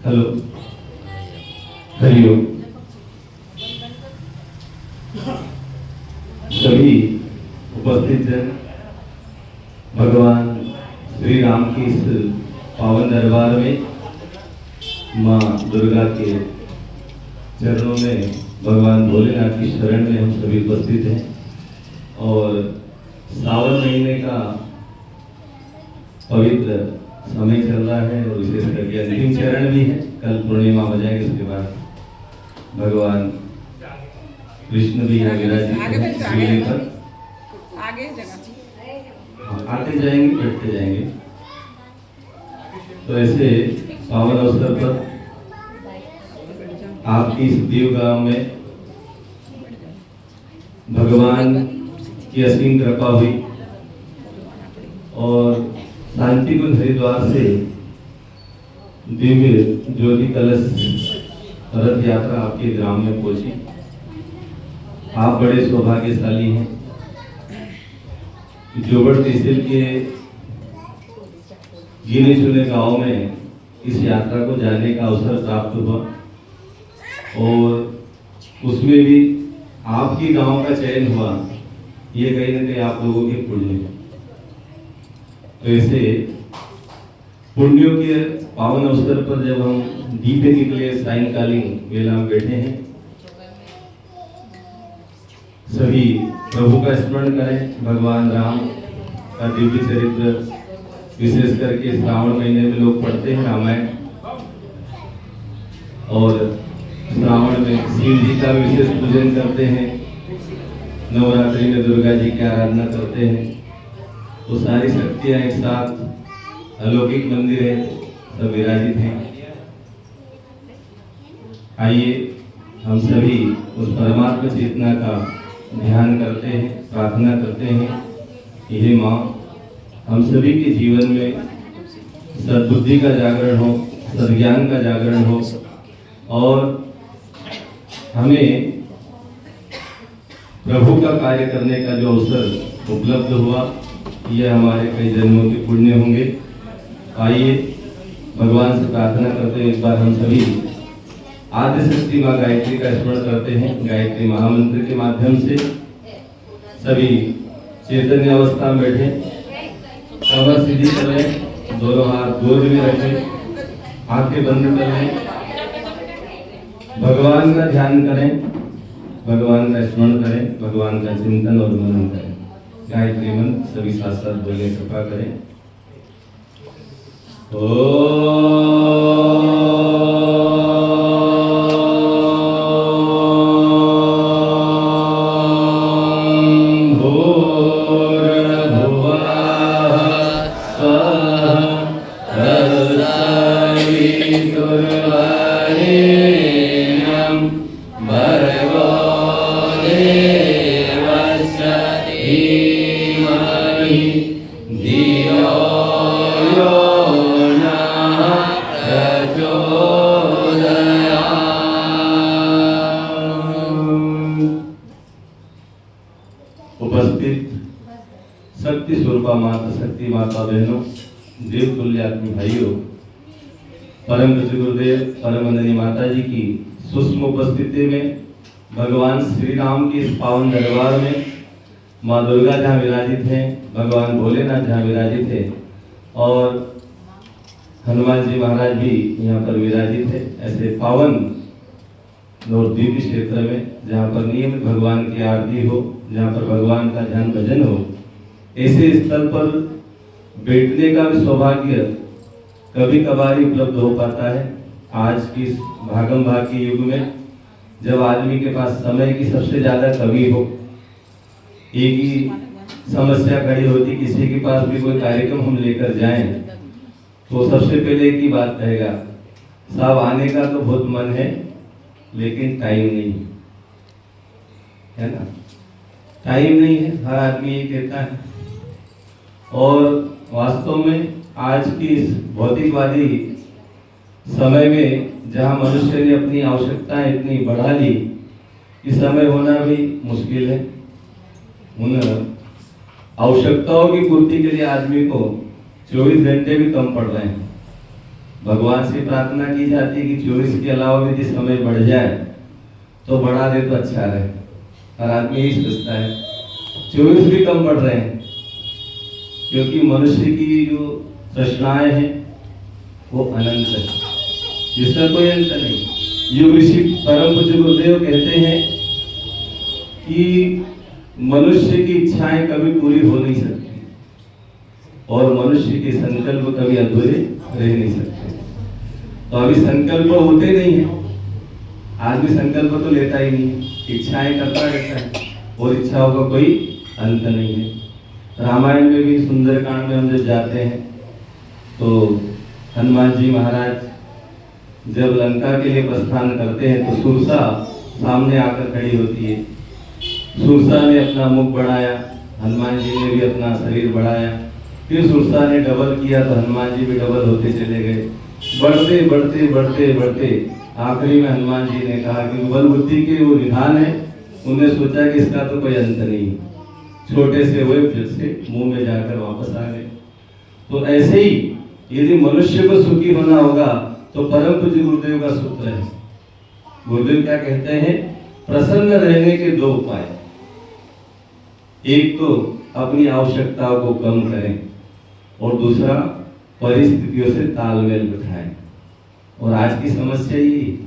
Hello, Hariom. सभी उपस्थित जन भगवान श्री राम की इस पावन दरबार में माँ दुर्गा के चरणों में भगवान भोलेनाथ की शरण में हम सभी उपस्थित हैं और सावन महीने का पवित्र समय चल रहा है और विशेष करके अंतिम चरण भी है। कल पूर्णिमा हो जाएगी, उसके बाद भगवान कृष्ण भी यहाँ विराजित हैं पर आते जाएंगे, बैठते जाएंगे। तो ऐसे पावन अवसर पर आपकी इस देव गांव में भगवान की असीम कृपा हुई और शांतिकुंज हरिद्वार से दिव्य ज्योति कलश रथ यात्रा आपके ग्राम में पहुंची। आप बड़े सौभाग्यशाली हैं। जोबड़ तहसील के गिने चुने गांव में इस यात्रा को जाने का अवसर प्राप्त हुआ और उसमें भी आपकी गांव का चयन हुआ। ये कहीं ना कहीं आप लोगों के पुण्य है। तो ऐसे पुण्यों के पावन अवसर पर जब हम दीपे निकले सायंकालीन वेला में बैठे हैं, सभी प्रभु का स्मरण करें। भगवान राम का दिव्य चरित्र विशेष करके श्रावण महीने में लोग पढ़ते हैं रामायण, और श्रावण में शिव जी का विशेष पूजन करते हैं। नवरात्रि में दुर्गा जी की आराधना करते हैं। तो सारी शक्तियां एक साथ अलौकिक मंदिर है, सब विराजित हैं। आइए हम सभी उस परमात्मा चेतना का ध्यान करते हैं, प्रार्थना करते हैं। यह माँ हम सभी के जीवन में सद्बुद्धि का जागरण हो, सद्ज्ञान का जागरण हो और हमें प्रभु का कार्य करने का जो अवसर उपलब्ध हुआ, यह हमारे कई जन्मों के पुण्य होंगे। आइए भगवान से प्रार्थना करते हैं। एक बार हम सभी आद्य शक्ति माँ गायत्री का स्मरण करते हैं। गायत्री महामंत्र के माध्यम से सभी चैतन्य अवस्था में बैठे, कमर सीधी कर लें, दोनों हाथ गोद में रखें, आंखें बंद कर लें, भगवान का ध्यान करें, भगवान का स्मरण करें, भगवान का चिंतन और मनन करें। गायत्री मंत्र सभी साथ साथ बोलने कृपा करें। उपस्थित शक्ति स्वरूपा माता, शक्ति माता बहनों, देव तुल्य आत्मी भाइयों, परम पूज्य गुरुदेव परम वंदनीय माता जी की सूक्ष्म उपस्थिति में भगवान श्री राम की इस पावन दरबार में माँ दुर्गा जहाँ विराजित हैं, भगवान भोलेनाथ जहाँ विराजित है और हनुमान जी महाराज भी यहाँ पर विराजित है। ऐसे पावन और दिव्य क्षेत्र में जहाँ पर नियमित भगवान की आरती हो, जहाँ पर भगवान का ध्यान भजन हो, ऐसे स्थल पर बैठने का भी सौभाग्य कभी कभार ही उपलब्ध हो पाता है। आज की भागम भाग के युग में जब आदमी के पास समय की सबसे ज्यादा कमी हो, एक ही समस्या खड़ी होती, किसी के पास भी कोई कार्यक्रम हम लेकर जाएं तो सबसे पहले एक ही बात कहेगा, साहब आने का तो बहुत मन है लेकिन टाइम नहीं है ना। टाइम नहीं है, हर आदमी ये कहता है। और वास्तव में आज की इस भौतिकवादी समय में जहां मनुष्य ने अपनी आवश्यकताएं इतनी बढ़ा ली कि समय होना भी मुश्किल है। उन आवश्यकताओं की पूर्ति के लिए आदमी को 24 घंटे भी कम पड़ रहे हैं। भगवान से प्रार्थना की जाती है कि 24 के अलावा भी यदि समय बढ़ जाए तो बढ़ा दे तो अच्छा रहे। हर आदमी यही सोचता है, 24 भी कम बढ़ रहे हैं, क्योंकि मनुष्य की जो तृष्णाएं हैं वो अनंत है, जिसका कोई अंत नहीं। युग ऋषि परम पूज्य गुरुदेव कहते हैं कि मनुष्य की इच्छाएं कभी पूरी हो नहीं सकती और मनुष्य के संकल्प कभी अधूरे रह नहीं सकते। तो अभी संकल्प होते नहीं है, आदमी संकल्प तो लेता ही नहीं है, इच्छाएं करता रहता है और इच्छाओं का कोई अंत नहीं है। रामायण में भी सुंदरकांड में हम जब जाते हैं तो हनुमान जी महाराज जब लंका के लिए प्रस्थान करते हैं तो सुरसा सामने आकर खड़ी होती है। सुरसा ने अपना मुख बढ़ाया, हनुमान जी ने भी अपना शरीर बढ़ाया, फिर सुरसा ने डबल किया तो हनुमान जी भी डबल होते चले गए। बढ़ते बढ़ते बढ़ते बढ़ते आखिरी में हनुमान जी ने कहा कि बल बुद्धि के वो निधान है, उन्हें सोचा कि इसका तो कोई अंत नहीं, छोटे से हुए फिर से मुंह में जाकर वापस आ गए। तो ऐसे ही यदि मनुष्य को सुखी होना होगा तो परम पूज्य गुरुदेव का सूत्र है। गुरुदेव क्या कहते हैं? प्रसन्न रहने के दो उपाय, एक तो अपनी आवश्यकताओं को कम करें और दूसरा परिस्थितियों से तालमेल बिठाएं। और आज की समस्या ये,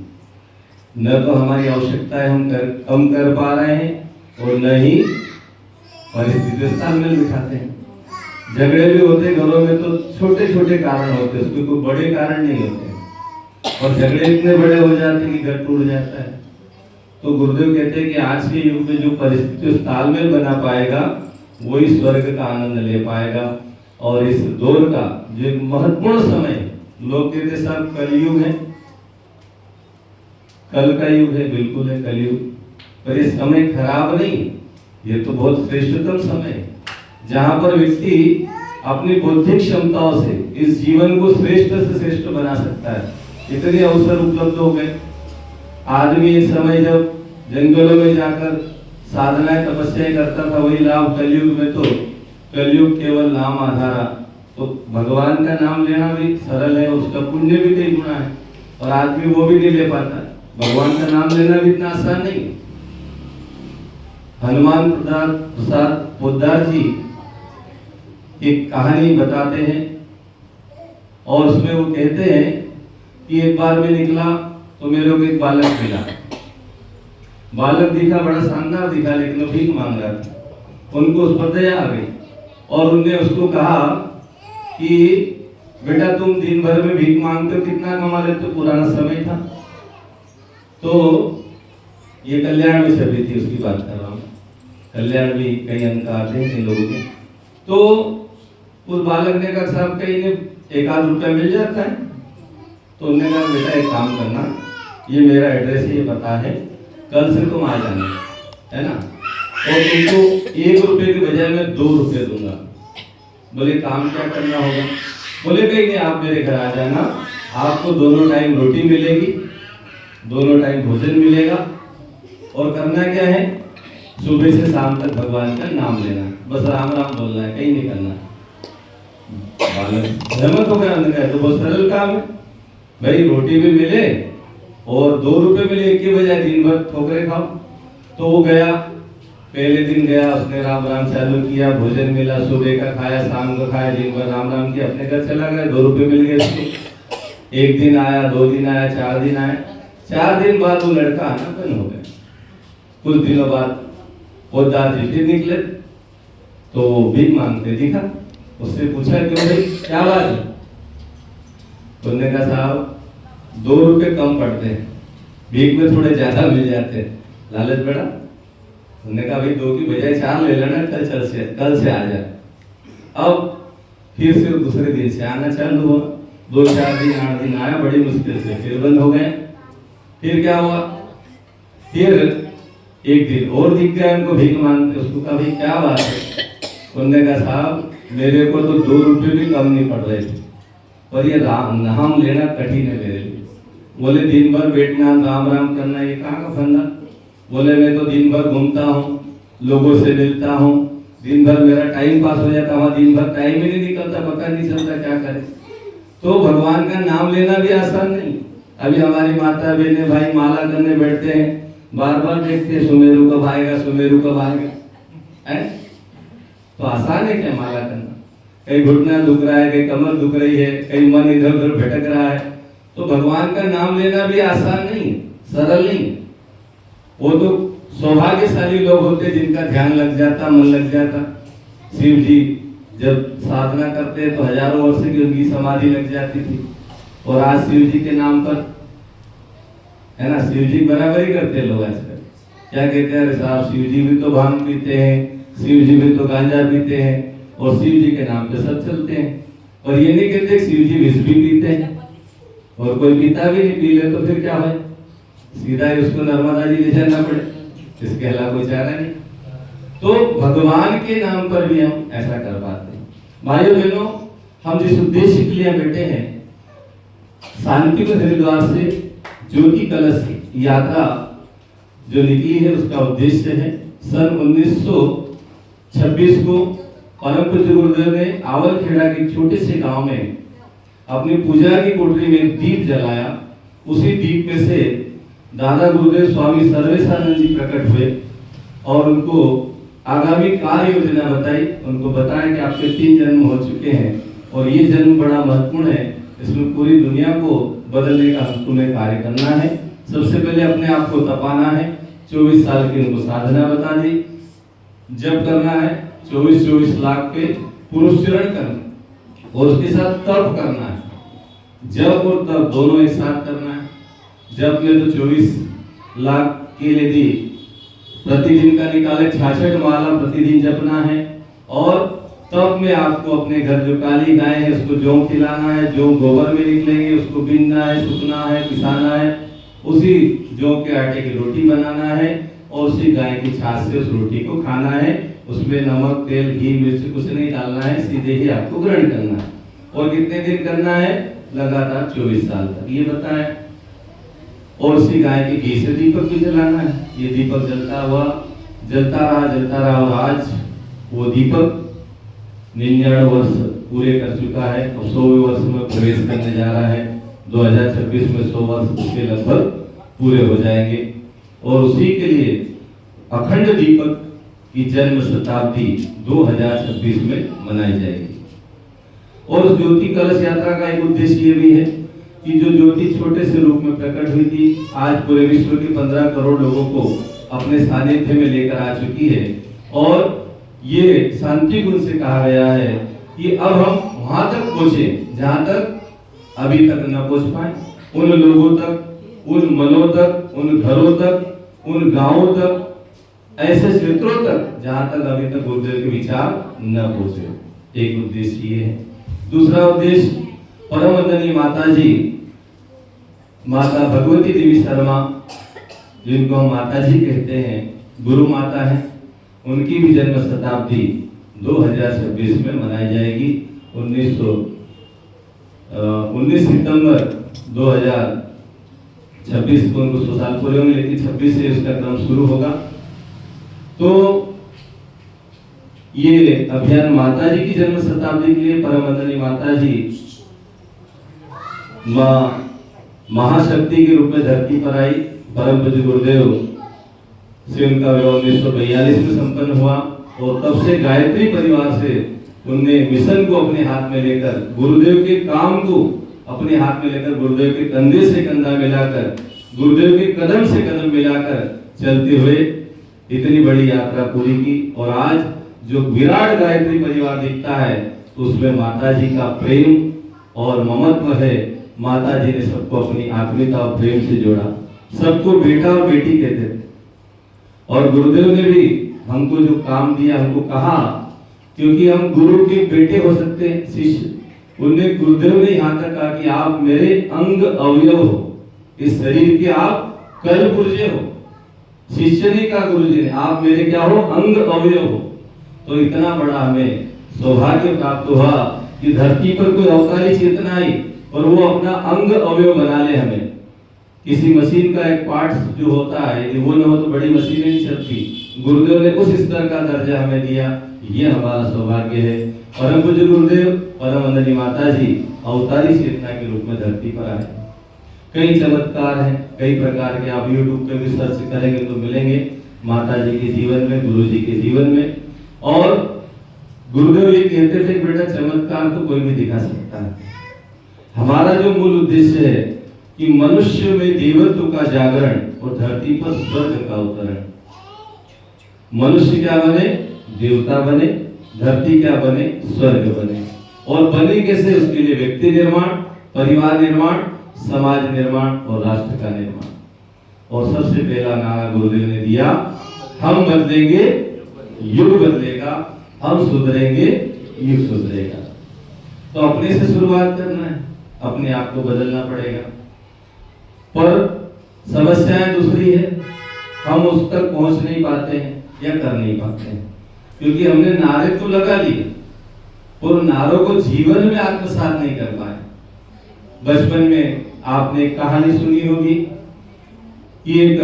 न तो हमारी आवश्यकताएं हम कम कर पा रहे हैं और न ही परिस्थितियों से तालमेल बिठाते हैं। झगड़े भी होते घरों में तो छोटे छोटे कारण होते, उसके कोई बड़े कारण नहीं होते, और झगड़े इतने बड़े हो जाते कि घर टूट जाता है। तो गुरुदेव कहते हैं कि आज के युग में जो परिस्थितियों से तालमेल बना पाएगा वही स्वर्ग का आनंद ले पाएगा। और इस दौर का जो महत्वपूर्ण समय, लोग कहते सब कलयुग है, कल का युग है, बिल्कुल है कलयुग, पर ये समय खराब नहीं, ये तो बहुत श्रेष्ठतम समय है जहां पर व्यक्ति अपनी बौद्धिक क्षमताओं से इस जीवन को श्रेष्ठ से श्रेष्ठ बना सकता है। इतने अवसर उपलब्ध हो गए। आदमी इस समय जब जंगलों में जाकर साधनाएं तपस्याएं करता था वही लाभ कलयुग में, तो कलयुग केवल नाम आधारा, तो भगवान का नाम लेना भी सरल है, उसका पुण्य भी कई गुना है, और आदमी वो भी नहीं ले पाता। भगवान का नाम लेना भी इतना आसान नहीं। हनुमान प्रसाद पोद्दार जी एक कहानी बताते हैं और उसमें वो कहते हैं कि एक बार मैं निकला तो मेरे को एक बालक मिला। बालक दिखा, बड़ा शानदार दिखा, लेकिन वो भीख मांग रहा था। उनको उस पर दया आ गई और उनने उसको कहा कि बेटा तुम दिन भर में भीख मांगते हो, कितना कमा लेते हो? पुराना समय था तो ये कल्याण में छवि थी, उसकी बात कर रहा हूँ। कल्याण भी कई अंक आते हैं कई लोगों के। तो उस बालक ने कहा साहब कहीं ने 1-8 रुपया मिल जाता है? तो उन्होंने कहा बेटा एक काम करना, ये मेरा एड्रेस है, ये पता है, कल से तुम आ जाना, है ना, और तुमको 1 रुपये की बजाय मैं 2 रुपये दूंगा। बोले काम क्या करना होगा? बोले कहीं नहीं, आप मेरे घर आ जाना, आपको दोनों टाइम रोटी मिलेगी, दोनों टाइम भोजन मिलेगा, और करना क्या है, सुबह से शाम तक भगवान का नाम लेना, बस राम राम बोलना है, कहीं नहीं करना। सहमत हो गया? तो बहुत सरल काम है भाई, रोटी भी मिले और 2 रुपये मिले, एक के बजाय दिन भर ठोकरे खाओ। तो वो गया, पहले दिन गया, उसने राम राम चालू किया, भोजन मिला, सुबह का खाया, शाम को खाया, दिन भर राम राम किया, अपने घर चला गया, 2 रुपये मिल गए उसको। 1 दिन आया, 2 दिन आया, 4 दिन आया। 4 दिन बाद वो लड़का आना बंद हो गया। कुछ दिनों बाद पोद्दार जी फिर निकले तो भीख मांगते दिखा। उससे पूछा क्यों भाई, क्या बात है? उन्होंने कहा साहब 2 रुपये कम पड़ते हैं, भीख में थोड़े ज्यादा मिल जाते हैं, लालच बड़ा। उन्होंने कहा भाई 2 की बजाय 4 ले लेना, कल से आ जाए। अब फिर से दूसरे दिन से आना चालू हुआ, 2-4 दिन 8 दिन आया, बड़ी मुश्किल से फिर बंद हो गए। फिर क्या हुआ, फिर एक दिन और दिख गया उनको भीख मांगते। उसको कहा भाई क्या बात है? उन्होंने कहा साहब मेरे को तो 2 रुपये भी कम नहीं पड़ रहे थे, पर ये नाम लेना कठिन है मेरे लिए। बोले दिन भर बैठना, राम राम करना, ये कहाँ का फंदा? बोले मैं तो दिन भर घूमता हूँ, लोगों से मिलता हूँ, दिन भर मेरा टाइम पास हो जाता, वहाँ दिन भर टाइम ही नहीं निकलता, पता नहीं चलता क्या करे। तो भगवान का नाम लेना भी आसान नहीं। अभी हमारी माता बहने भाई माला करने बैठते हैं, बार बार देखते हैं सुमेरु कब आएगा, सुमेरु कब आएगा, है? तो आसान है क्या माला करना? कहीं घुटना दुख रहा है, कहीं कमर दुख रही है, कहीं मन इधर उधर भटक रहा है, तो भगवान का नाम लेना भी आसान नहीं, सरल नहीं। वो तो सौभाग्यशाली लोग होते जिनका ध्यान लग जाता, मन लग जाता। शिव जी जब साधना करते तो हजारों वर्ष की उनकी समाधि लग जाती थी, और आज शिव जी के नाम पर, है ना, शिव जी बराबर ही करते हैं लोग आजकल। क्या कहते हैं, अरे साहब शिव जी भी तो भांग पीते हैं, शिव जी भी तो गांजा पीते हैं, और शिव जी के नाम पे सब चलते हैं। और ये नहीं कहते शिव जी विष भी पीते हैं, और कोई पीता भी नहीं, पी ले तो फिर क्या है, सीधा ही उसको नर्मदा जी ले जाना पड़े, इसके अलावा कोई चारा नहीं। तो भगवान के नाम पर भी हम ऐसा कर पाते हैं। भाइयों बहनों, हम जिस उद्देश्य के लिए बैठे हैं, शांतिवन हरिद्वार से ज्योति कलश यात्रा जो निकली है, उसका उद्देश्य है सन 1926 को परम पूज्य गुरुदेव ने आवलखेड़ा के छोटे से गांव में अपनी पूजा की कोठरी में दीप जलाया। उसी दीप में से दादा गुरुदेव स्वामी सर्वेशानंद जी प्रकट हुए और उनको आगामी कार्य योजना बताई। उनको बताया कि आपके 3 जन्म हो चुके हैं और ये जन्म बड़ा महत्वपूर्ण है, इसमें पूरी दुनिया को बदलने का तुम्हें कार्य करना है। सबसे पहले अपने आप को तपाना है। 24 साल की उनको साधना बता दी। जब करना है 24 लाख पे पुरुषचरण करना और उसके साथ तप करना है। जप और तप दोनों एक साथ करना है। जप में तो 24 लाख के लिए दी, प्रतिदिन का निकाले 66 माला प्रतिदिन जपना है। और तब में आपको अपने घर जो काली गाय है उसको जौ खिलाना है, जो गोबर में निकलेंगे उसको बीनना है, सुखना है, पिसाना है, उसी जौ के आटे की रोटी बनाना है और उसी गाय की छाछ से उस रोटी को खाना है। उसमें नमक, तेल, घी, मिर्च कुछ नहीं डालना है, सीधे ही आपको ग्रहण करना है। और कितने दिन करना है? लगातार 24 साल तक, ये बताया। और उसी गाय के घी से दीपक भी जलाना है। ये दीपक जलता रहा और आज वो दीपक 99 वर्ष पूरे कर चुका है और 100वें वर्ष में प्रवेश करने जा रहा है। 2026 में 100 वर्ष उसके लगभग पूरे हो जाएंगे और उसी के लिए अखंड दीपक की जन्म शताब्दी 2026 में मनाई जाएगी। और उस ज्योति कलश यात्रा का एक उद्देश्य ये भी है कि जो ज्योति छोटे से रूप में प्रकट हुई थी, आज पूरे विश्व के 15 करोड़ लोगों को अपने सानिध्य में लेकर आ चुकी है। और ये शांति गुण से कहा गया है कि अब हम वहां तक पहुंचे जहां तक अभी तक न पहुंच पाए, उन लोगों तक, उन मनों तक, उन घरों तक, उन गांवों तक, ऐसे क्षेत्रों तक जहां तक अभी तक गुरुदेव के विचार न पहुंचे। एक उद्देश्य ये है। दूसरा उद्देश्य परम वंदनीय माता जी, माता भगवती देवी शर्मा, जिनको हम माता जी कहते हैं, गुरु माता है, उनकी भी जन्म शताब्दी 2026 में मनाई जाएगी। 19 सितंबर 2026 को उनको 100 साल पूरे होंगे, लेकिन 26 से उसका क्रम शुरू होगा। तो ये अभियान माता जी की जन्म शताब्दी के लिए परम वंदनीय माता जी महाशक्ति के रूप में धरती पर आई। परम पूज्य गुरुदेव से उनका विवाह 1942 में संपन्न हुआ और तब से गायत्री परिवार से उनने मिशन को अपने हाथ में लेकर, गुरुदेव के काम को अपने हाथ में लेकर, गुरुदेव के कंधे से कंधा मिलाकर, गुरुदेव के कदम से कदम मिलाकर चलते हुए इतनी बड़ी यात्रा पूरी की। और आज जो विराट गायत्री परिवार दिखता है तो उसमें माता जी का प्रेम और ममत्व है। माता जी ने सबको अपनी आत्मीयता और प्रेम से जोड़ा, सबको बेटा और बेटी कहते थे। और गुरुदेव ने भी हमको जो काम दिया, हमको कहा, क्योंकि हम गुरु के बेटे हो सकते हैं, शिष्य। उन्हें गुरुदेव ने यहाँ तक कहा कि आप मेरे अंग अवयव हो, इस शरीर के आप कल पुर्जे हो। शिष्य ने कहा गुरु जी ने, आप मेरे क्या हो? अंग अवयव हो। तो इतना बड़ा हमें सौभाग्य प्राप्त हुआ कि धरती पर कोई अवतारी चेतना आई और वो अपना अंग अवयव बना ले हमें। किसी मशीन का एक पार्ट जो होता है, यदि वो न हो तो बड़ी मशीनें नहीं चलती। गुरुदेव ने उस स्तर का दर्जा हमें दिया, ये हमारा सौभाग्य है। परम पूज्य गुरुदेव, परम वंदनीय माता जी अवतारी चेतना के रूप में धरती पर आए। कई चमत्कार हैं, कई प्रकार के, आप YouTube पे भी सर्च करेंगे तो मिलेंगे माता जी के जीवन में, गुरु जी के जीवन में। और गुरुदेव ये कहते थे बेटा चमत्कार तो कोई भी दिखा सकता है, हमारा जो मूल उद्देश्य है कि मनुष्य में देवत्व का जागरण और धरती पर स्वर्ग का अवतरण। मनुष्य क्या बने? देवता बने, धरती क्या बने? स्वर्ग बने। और बने कैसे? उसके लिए व्यक्ति निर्माण, परिवार निर्माण, समाज निर्माण और राष्ट्र का निर्माण। और सबसे पहला नारा गुरुदेव ने दिया, हम बदलेंगे युग बदलेगा, हम सुधरेंगे युग सुधरेगा। तो अपने से शुरुआत करना है, अपने आप को बदलना पड़ेगा। पर समस्याएं दूसरी है, हम उस तक पहुंच नहीं पाते हैं या कर नहीं पाते हैं, क्योंकि हमने नारे तो लगा लिए और नारों को जीवन में आत्मसात नहीं कर पाए। बचपन में आपने कहानी सुनी होगी कि एक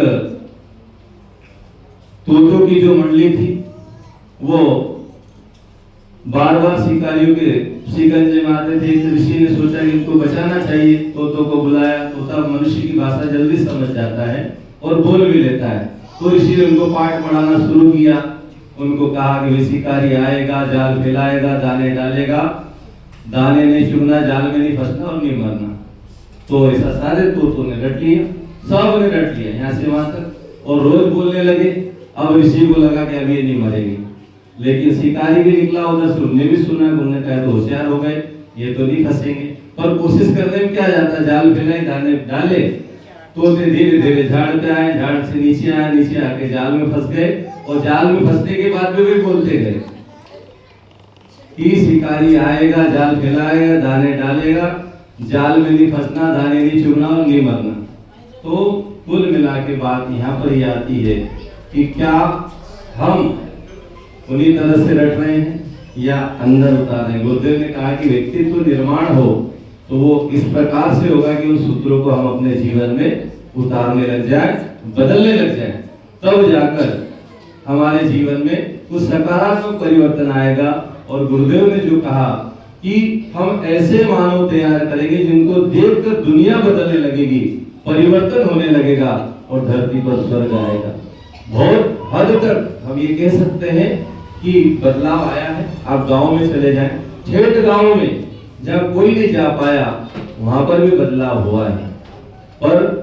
तोतों की जो मंडली थी वो बार बार शिकारियों के शिकंजे में आते थे। एक ऋषि ने सोचा कि इनको बचाना चाहिए, तोतों को बुलाया। तोता मनुष्य की भाषा जल्दी समझ जाता है और बोल भी लेता है। तो ऋषि ने उनको पाठ पढ़ाना शुरू किया। उनको कहा कि शिकारी आएगा, जाल फैलाएगा, दाने डालेगा, दाने नहीं चुगना, जाल में नहीं फंसना और नहीं मरना। तो ऐसा सारे तोतों ने रट लिया, सब ने रट लिया यहाँ से वहां तक, और रोज बोलने लगे। अब ऋषि को लगा कि अब ये नहीं मरेगी, लेकिन शिकारी भी निकला उधर से, उन्हें भी सुना, उन्होंने कहा तो होशियार हो गए, ये तो नहीं फंसेंगे। पर कोशिश करने में क्या जाता, जाल फैलाए, दाने डाले, तोते धीरे धीरे झाड़ पे आए, झाड़ से नीचे आए, नीचे आके जाल में फंस गए। और जाल में फंसने के बाद भी बोलते गए कि शिकारी आएगा, जाल फैलाएगा, दाने डालेगा, जाल में नहीं फंसना, दाने नहीं चुगना और नहीं मरना। तो कुल मिला के बात यहाँ पर ही आती है कि क्या हम उन्हीं तरह से रट रहे हैं या अंदर उतार रहे हैं। गुरुदेव ने कहा कि व्यक्तित्व निर्माण हो तो वो इस प्रकार से होगा कि उन सूत्रों को हम अपने जीवन में उतारने लग जाए, बदलने लग जाए, तब जाकर हमारे जीवन में कुछ सकारात्मक परिवर्तन आएगा। और गुरुदेव ने जो कहा कि हम ऐसे मानव तैयार करेंगे जिनको देखकर दुनिया बदलने लगेगी, परिवर्तन होने लगेगा और धरती पर स्वर्ग आएगा। बहुत हद तक हम ये कह सकते हैं कि बदलाव आया है। आप गांव में चले जाएं, ठेठ गांव में जब कोई नहीं जा पाया वहां पर भी बदलाव हुआ है, पर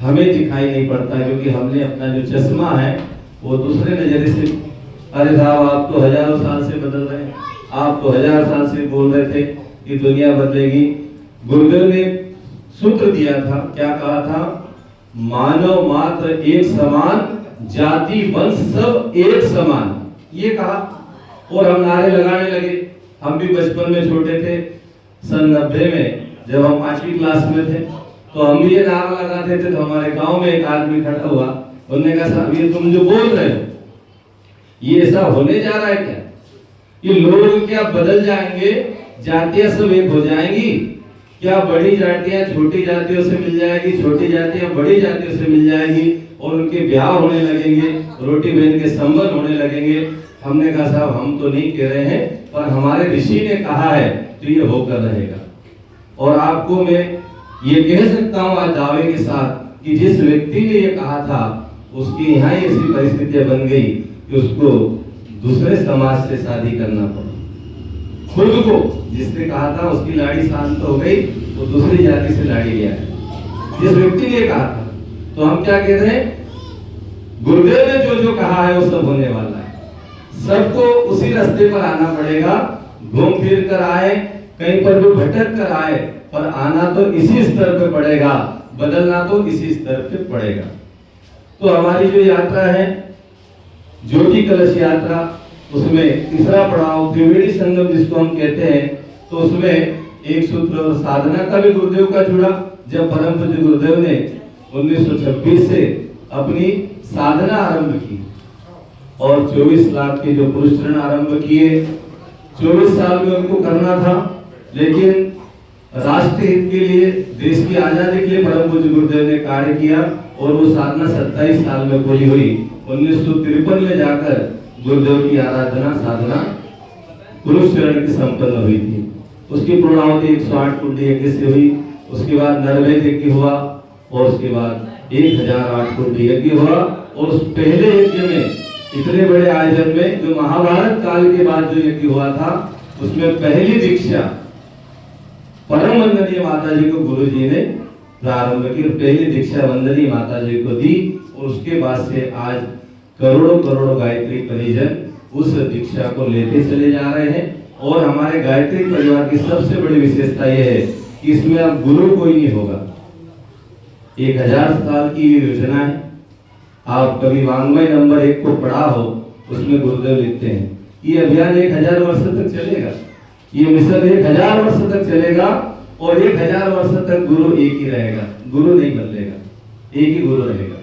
हमें दिखाई नहीं पड़ता क्योंकि हमने अपना जो चश्मा है वो दूसरे नजरिए से, अरे साहब आप तो हजारों साल से बदल रहे हैं, आप तो 1000 साल से बोल रहे थे कि दुनिया बदलेगी। गुरुदेव ने सूत्र दिया था, क्या कहा था? मानव मात्र एक समान, जाति वंश सब एक समान, ये कहा। और हम नारे लगाने लगे। हम भी बचपन में छोटे थे, सन 90 में जब हम 5वीं क्लास में थे तो हम भी ये नारा लगाते थे। तो हमारे गांव में एक आदमी खड़ा हुआ, उन्होंने कहा साहब ये तुम जो बोल रहे हो ये ऐसा होने जा रहा है क्या? ये लोग क्या बदल जाएंगे, जातियां सब एक हो जाएंगी क्या? बड़ी जातियां छोटी जातियों से मिल जाएगी, छोटी जातियां बड़ी जातियों से मिल जाएगी और उनके ब्याह होने लगेंगे, रोटी बहन के संबंध होने लगेंगे। हमने कहा साहब हम तो नहीं कह रहे हैं, पर हमारे ऋषि ने कहा है तो ये होकर रहेगा। और आपको मैं ये कह सकता हूँ आज दावे के साथ कि जिस व्यक्ति ने ये कहा था उसकी यहाँ ही ऐसी परिस्थितियां बन गई कि उसको दूसरे समाज से शादी करना पड़ा। खुद को जिसने कहा था उसकी लाड़ी शांत हो गई, वो दूसरी जाति से लाड़ी लिया है, जिस व्यक्ति ने कहा था। तो हम क्या कह रहे हैं? गुरुदेव ने जो जो कहा है वो सब होने वाला है। सबको उसी रास्ते पर आना पड़ेगा, घूम फिर कर आए, कहीं पर भी भटक कर आए, पर आना तो इसी स्तर पे पड़ेगा, बदलना तो इसी स्तर पे पड़ेगा। तो हमारी जो यात्रा है ज्योति कलश यात्रा, उसमें तीसरा पड़ाव त्रिवेणी संगम जिसको हम कहते हैं, तो उसमें एक सूत्र और साधना का भी गुरुदेव का जुड़ा। जब परम पूज्य गुरुदेव ने 1926 से अपनी साधना आरंभ की और 24 लाख के जो पुरुष ऋण आरंभ किए, 24 साल में उनको करना था, लेकिन राष्ट्र हित के लिए, देश की आजादी के लिए परम पूज्य गुरुदेव ने कार्य किया और वो साधना 27 साल में पूरी हुई। 1953 में जाकर गुरुदेव की आराधना साधना पुरुष चरण की संपन्न हुई थी। उसकी पूर्णाहुति 108 कुंडी यज्ञ से हुई। उसके बाद नरवेद यज्ञ हुआ और उसके बाद 1008 कुंडी यज्ञ हुआ। और उस पहले यज्ञ में इतने बड़े आयोजन में जो महाभारत काल के बाद जो यज्ञ हुआ था उसमें पहली दीक्षा परम वंदनीय माता जी को गुरु जी ने प्रारंभ की और पहली दीक्षा वंदनीय माता जी को दी। और उसके बाद से आज करोड़ों करोड़ों गायत्री परिजन उस दीक्षा को लेते चले जा रहे हैं। और हमारे गायत्री परिवार की सबसे बड़ी विशेषता यह है कि इसमें अब गुरु कोई नहीं होगा। 1000 साल की ये योजना है। आप कभी वांग्मय नंबर 1 को पढ़ा हो, उसमें गुरुदेव लिखते हैं ये अभियान 1000 वर्ष तक चलेगा, ये मिशन 1000 वर्ष तक चलेगा और 1000 वर्ष तक गुरु एक ही रहेगा, गुरु नहीं बदलेगा, एक ही गुरु रहेगा।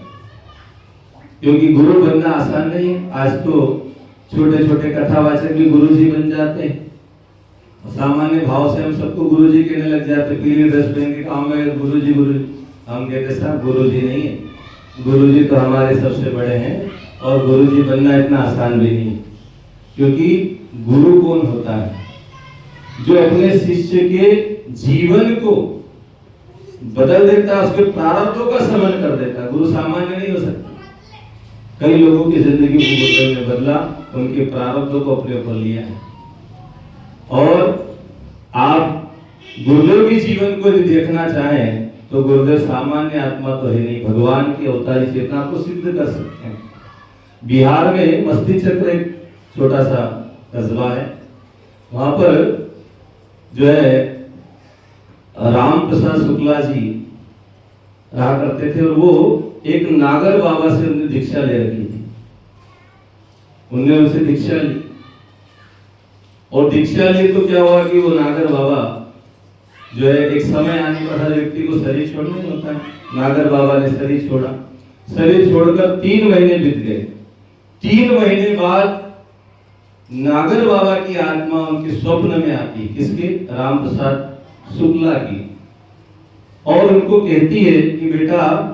क्योंकि गुरु बनना आसान नहीं है। आज तो छोटे छोटे कथावाचक भी गुरु जी बन जाते हैं। सामान्य भाव से हम सबको गुरु जी कहने लग जाते, पीली ड्रेस पहन के काम में गुरु जी हम कहते साहब गुरु जी नहीं है, गुरु जी तो हमारे सबसे बड़े हैं और गुरु जी बनना इतना आसान भी नहीं। क्योंकि गुरु कौन होता है? जो अपने शिष्य के जीवन को बदल देता है, उसके प्रारब्धों का समन कर देता है। गुरु सामान्य नहीं हो सकता। कई लोगों की जिंदगी को गुरुदेव ने बदला, उनके प्रारब्धों को अपने ऊपर लिया है। और आप गुरुदेव के जीवन को यदि देखना चाहें तो गुरुदेव सामान्य आत्मा तो है नहीं, भगवान की अवतारी चेतना को सिद्ध कर सकते हैं। बिहार में मस्ती चक्र एक छोटा सा कस्बा है, वहां पर जो है राम प्रसाद शुक्ला जी रहा करते थे और वो एक नागर बाबा से उन्हें दीक्षा ले रखी थी। उनने उनसे दीक्षा ली और दीक्षा ली तो क्या हुआ कि वो नागर बाबा जो है एक समय आने पर हर व्यक्ति को शरीर छोड़ना होता है। नागर बाबा ने शरीर छोड़ा, शरीर छोड़कर 3 महीने बीत गए। 3 महीने बाद नागर बाबा की आत्मा उनके स्वप्न में आती, किसके? राम प्रसाद शुक्ला की, और उनको कहती है कि बेटा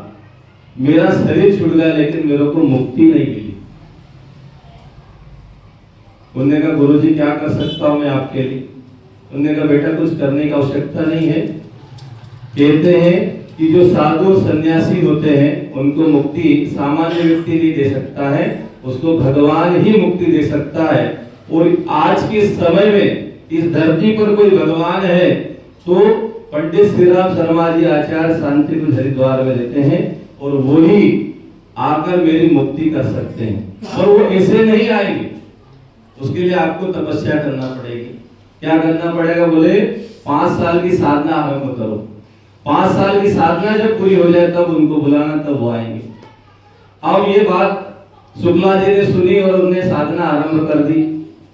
मेरा शरीर छूट गया लेकिन मेरे को मुक्ति नहीं मिली। उन्होंने कहा गुरुजी क्या कर सकता हूं मैं आपके लिए? उन्होंने कहा बेटा कुछ करने की आवश्यकता नहीं है। कहते हैं कि जो साधु सन्यासी होते हैं उनको मुक्ति सामान्य व्यक्ति नहीं दे सकता है, उसको भगवान ही मुक्ति दे सकता है। और आज के समय में इस धरती पर कोई भगवान है तो पंडित श्री राम शर्मा जी आचार्य शांतिकुंज हरिद्वार में रहते हैं और वो ही आकर मेरी मुक्ति कर सकते हैं। और वो ऐसे नहीं आएंगे, उसके लिए आपको तपस्या करना पड़ेगी। क्या करना पड़ेगा? बोले 5 साल की साधना आरंभ करो। 5 साल की साधना जब पूरी हो जाए तब उनको बुलाना, तब वो आएंगे। अब ये बात शुक्ला जी ने सुनी और उन्होंने साधना आरंभ कर दी।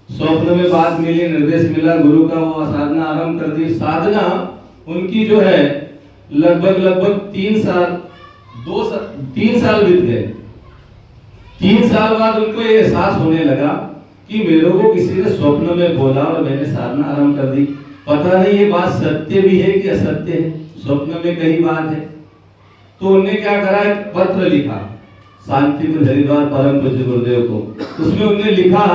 स्वप्न में बात मिली, निर्देश मिला गुरु का, वो साधना आरंभ कर दी। साधना उनकी जो है लगभग 3 साल बीत गए। 3 साल बाद उनको ये एहसास होने लगा कि मेरे को किसी ने स्वप्न में बोला और मैंने साधना आरंभ कर दी। पता नहीं ये बात सत्य भी है कि असत्य है, स्वप्न में कहीं बात है। तो उन्होंने क्या करा, एक पत्र लिखा शांतिकुंज हरिद्वार परम पूज्य गुरुदेव को। उसमें उन्होंने लिखा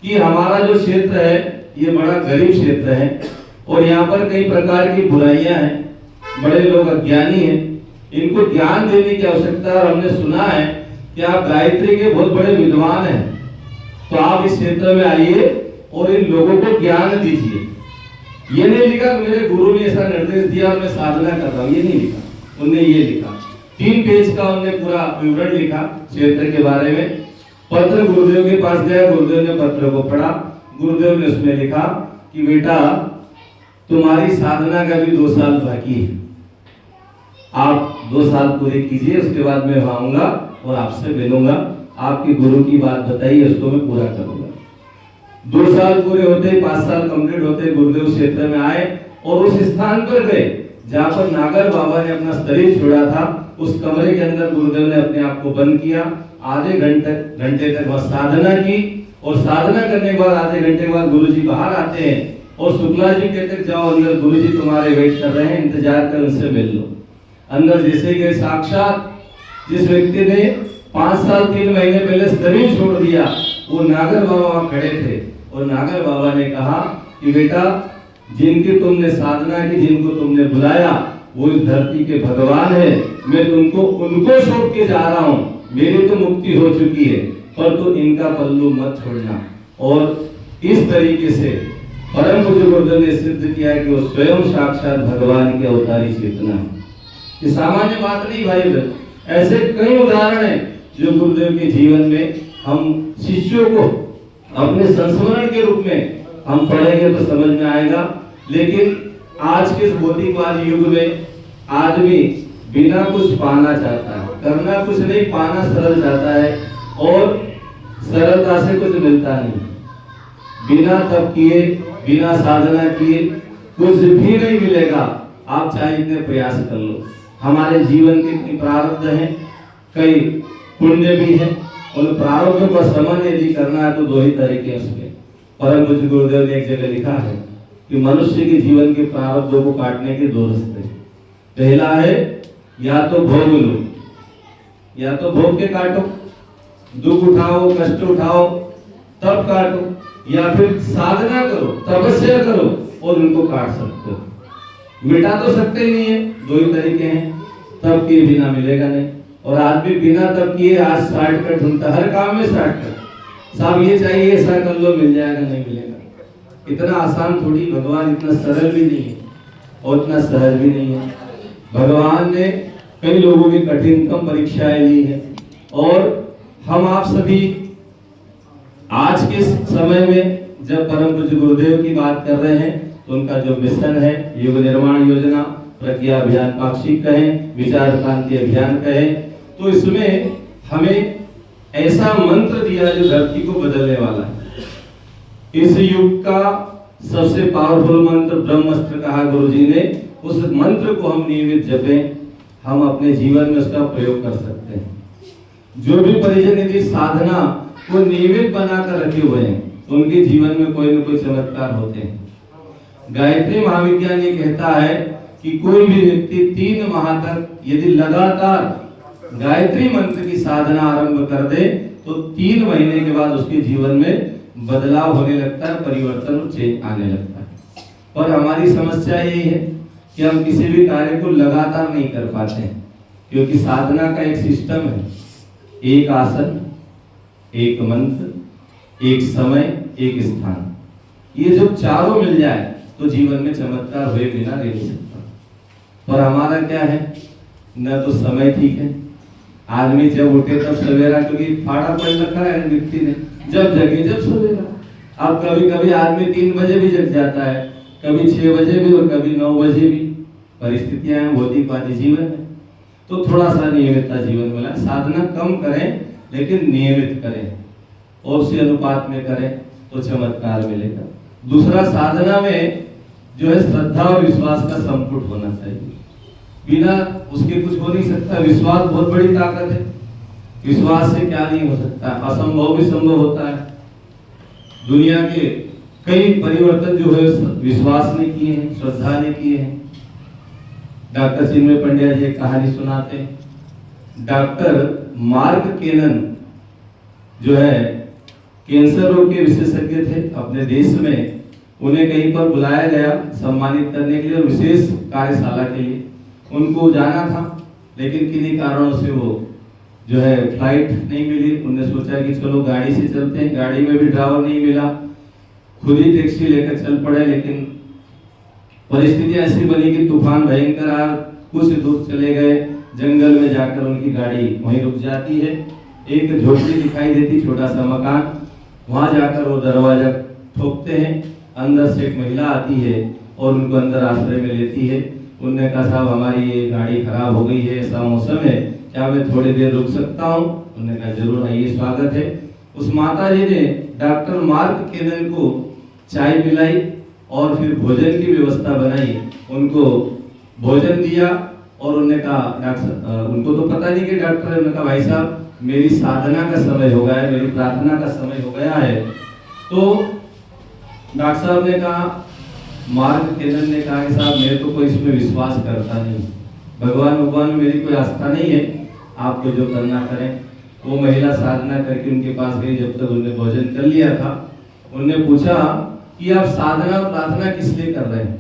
कि हमारा जो क्षेत्र है ये बड़ा गरीब क्षेत्र है और यहाँ पर कई प्रकार की बुराइयां हैं, बड़े लोग अज्ञानी हैं, इनको ज्ञान देने की आवश्यकता है। और हमने सुना है कि आप गायत्री के बहुत बड़े विद्वान हैं, तो आप इस क्षेत्र में आइए और इन लोगों को ज्ञान दीजिए। ये नहीं लिखा मेरे गुरु ने ऐसा निर्देश दिया और मैं साधना कर रहा हूँ, ये नहीं लिखा। उन्होंने ये लिखा 3 पेज का उन्होंने पूरा विवरण लिखा क्षेत्र के बारे में। पत्र गुरुदेव के पास गया, गुरुदेव ने पत्र को पढ़ा। गुरुदेव ने उसमें लिखा कि बेटा तुम्हारी साधना का भी 2 साल बाकी है, आप 2 साल पूरे कीजिए, उसके बाद मैं आऊंगा और आपसे मिलूंगा, आपके गुरु की बात बताइए, उसको मैं पूरा करूंगा। 2 साल पूरे होते, 5 साल कंप्लीट होते, गुरुदेव क्षेत्र में आए और उस स्थान पर गए जहाँ पर नागर बाबा ने अपना शरीर छोड़ा था। उस कमरे के अंदर गुरुदेव ने अपने आप को बंद किया, आधे घंटे तक वह साधना की और साधना करने के बाद आधे घंटे के बाद गुरुजी बाहर आते हैं और शुक्ला जी कहते जाओ अंदर, गुरुजी तुम्हारे वेट कर रहे हैं, इंतजार कर, उनसे मिल लो। अंदर जैसे गए, साक्षात जिस व्यक्ति ने 5 साल 3 महीने पहले शरीर छोड़ दिया वो नागर बाबा वहां खड़े थे और नागर बाबा ने कहा कि बेटा जिनकी तुमने साधना की, जिनको तुमने बुलाया, वो इस धरती के भगवान है। मैं तुमको उनको सौंप के जा रहा हूँ। मेरी तो मुक्ति हो चुकी है, पर तो इनका पल्लू मत छोड़ना। और इस तरीके से परम पूज्य गुरुदेव ने सिद्ध किया कि वो स्वयं साक्षात भगवान के अवतारी चेतना। ये सामान्य बात नहीं भाई बहन, ऐसे कई उदाहरण हैं जो गुरुदेव के जीवन में हम शिष्यों को अपने संस्मरण के रूप में हम पढ़ेंगे तो समझ में आएगा। लेकिन आज के भौतिकवाद युग में आदमी बिना कुछ पाना चाहता है, करना कुछ नहीं, पाना सरल चाहता है, और सरलता से कुछ मिलता नहीं। बिना तप किए, बिना साधना किए कुछ भी नहीं मिलेगा। आप चाहे इतने प्रयास कर लो। हमारे जीवन के कई प्रारब्ध हैं, कई पुण्य भी हैं। उन प्रारब्धों का समन यदि करना है तो दो ही तरीके हैं उसके। परम पूज्य गुरुदेव ने एक जगह लिखा है कि मनुष्य के जीवन के प्रारब्धों को काटने के दो रास्ते। पहला है या तो भोग लो, या तो भोग के काटो, दुख उठाओ, कष्ट उठाओ, तब काटो, या फिर साधना करो, तपस्या करो और उनको काट सकते हो। मिटा तो सकते नहीं है, दो ही तरीके हैं। तब के बिना मिलेगा नहीं। और आदमी बिना तब किए आज शॉर्टकट ढूंढता, हर काम में शॉर्टकट। साहब ये चाहिए, ऐसा कर लो, मिल जाएगा, नहीं मिलेगा। इतना आसान थोड़ी, भगवान इतना सरल भी नहीं है और इतना सहज भी नहीं है। भगवान ने कई लोगों की कठिनतम परीक्षाएं ली है, और हम आप सभी आज के समय में जब परम पूज्य गुरुदेव की बात कर रहे हैं तो उनका जो मिशन है, युग निर्माण योजना, प्रज्ञा अभियान पाक्षिक कहें, विचार क्रांति अभियान कहें, तो इसमें हमें ऐसा मंत्र दिया जो धरती को बदलने वाला है। इस युग का सबसे पावरफुल मंत्र ब्रह्मास्त्र कहा गुरुजी ने। उस मंत्र को हम नियमित जपें, हम अपने जीवन में उसका प्रयोग कर सकते हैं। जो भी परिजन यदि साधना को नियमित बनाकर रखे हुए हैं उनके जीवन में कोई न कोई चमत्कार होते हैं। गायत्री महाविज्ञान ये कहता है कि कोई भी व्यक्ति 3 माह तक यदि लगातार गायत्री मंत्र की साधना आरंभ कर दे तो 3 महीने के बाद उसके जीवन में बदलाव होने लगता है, परिवर्तन और चेंज आने लगता है। पर हमारी समस्या यही है कि हम किसी भी कार्य को लगातार नहीं कर पाते हैं, क्योंकि साधना का एक सिस्टम है। एक आसन, एक मंत्र, एक समय, एक स्थान, ये जब चारों मिल जाए तो जीवन में चमत्कार हुए बिना रह नहीं सकता। पर हमारा क्या है, न तो समय ठीक है, आदमी जब उठे तब सवेरा, क्योंकि फाड़ा पड़ रखा है व्यक्ति ने, जब जगे जब सवेरा। अब कभी कभी आदमी 3 बजे भी जग जाता है, कभी 6 बजे भी और कभी 9 बजे भी। परिस्थितियां हैं, भौतिकवादी जीवन है, तो थोड़ा सा नियमितता जीवन में लाए। साधना कम करें लेकिन नियमित करें और उसी अनुपात में करें तो चमत्कार मिलेगा। दूसरा, साधना में जो है श्रद्धा और विश्वास का संपुट होना चाहिए। बिना उसके कुछ हो नहीं सकता। विश्वास बहुत बड़ी ताकत है, विश्वास से क्या नहीं हो सकता, असंभव भी संभव होता है। दुनिया के कई परिवर्तन जो है विश्वास ने किए हैं, श्रद्धा ने किए हैं। डॉक्टर चिन्मय पंड्या जी एक कहानी सुनाते हैं। डॉक्टर मार्क केनन जो है कैंसर रोग के विशेषज्ञ थे अपने देश में। उन्हें कहीं पर बुलाया गया सम्मानित करने के लिए, विशेष कार्यशाला के लिए उनको जाना था, लेकिन किन्हीं कारणों से वो जो है फ्लाइट नहीं मिली। उन्होंने सोचा कि चलो गाड़ी से चलते हैं, गाड़ी में भी ड्राइवर नहीं मिला, खुद ही टैक्सी लेकर चल पड़े। लेकिन परिस्थिति ऐसी बनी कि तूफान भयंकर आया, कुछ दूर चले गए, जंगल में जाकर उनकी गाड़ी वहीं रुक जाती है। एक झोपड़ी दिखाई देती, छोटा सा मकान, वहां जाकर वो दरवाजा ठोकते हैं। अंदर से एक महिला आती है और उनको अंदर आश्रय में लेती है। उन्होंने कहा, साहब हमारी ये गाड़ी खराब हो गई है, ऐसा मौसम है, क्या मैं थोड़ी देर रुक सकता हूँ? उन्होंने कहा जरूर आइए, स्वागत है। उस माता जी ने डॉक्टर मार्क केनन को चाय पिलाई और फिर भोजन की व्यवस्था बनाई, उनको भोजन दिया और उन्होंने कहा, डॉक्टर, उनको तो पता नहीं कि डॉक्टर है, उन्होंने कहा भाई साहब मेरी साधना का समय हो गया है, मेरी प्रार्थना का समय हो गया है। तो डॉक्टर साहब ने कहा, मार्क केनन ने कहा कि साहब मैं तो कोई इसमें विश्वास करता नहीं, भगवान में मेरी कोई आस्था नहीं है, आपको जो करना करें। वो महिला साधना करके उनके पास गई। जब तक उन्होंने भोजन कर लिया था, उन्होंने पूछा कि आप साधना प्रार्थना किस लिए कर रहे हैं।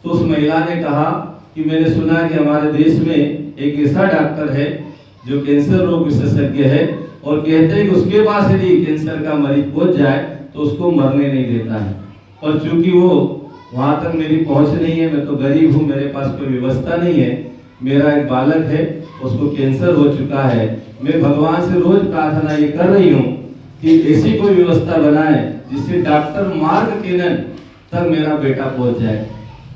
तो उस महिला ने कहा कि मैंने सुना कि हमारे देश में एक ऐसा डॉक्टर है जो कैंसर रोग विशेषज्ञ है और कहते हैं कि उसके पास यदि कैंसर का मरीज पहुंच जाए तो उसको मरने नहीं देता है। और चूंकि वो वहां तक मेरी पहुंच नहीं है, मैं तो गरीब हूँ, मेरे पास कोई व्यवस्था नहीं है, मेरा एक बालक है उसको कैंसर हो चुका है, मैं भगवान से रोज प्रार्थना ये कर रही हूँ कि ऐसी कोई व्यवस्था बनाए जिससे डॉक्टर मार्ग केनन तक मेरा बेटा पहुंच जाए।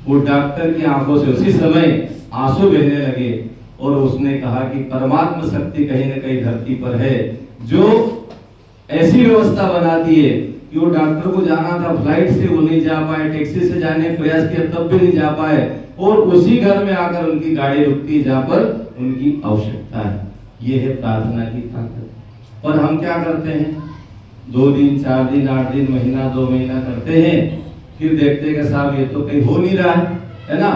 वो डॉक्टर की आंखों से उसी समय आंसू बहने लगे और उसने कहा कि परमात्मा शक्ति कहीं न कहीं धरती पर है जो ऐसी व्यवस्था बनाती है कि वो डॉक्टर को जाना था फ्लाइट से, वो नहीं जा पाए, टैक्सी से जाने का प्रयास किया तब भी नहीं जा पाए, और उसी घर में आकर उनकी गाड़ी रुकती है जहाँ पर उनकी आवश्यकता है। ये है प्रार्थना की ताकत। और हम क्या करते हैं, 2 दिन 4 दिन 8 दिन महीना 2 महीना करते हैं, फिर देखते हैं कि साहब ये तो कहीं हो नहीं रहा है ना।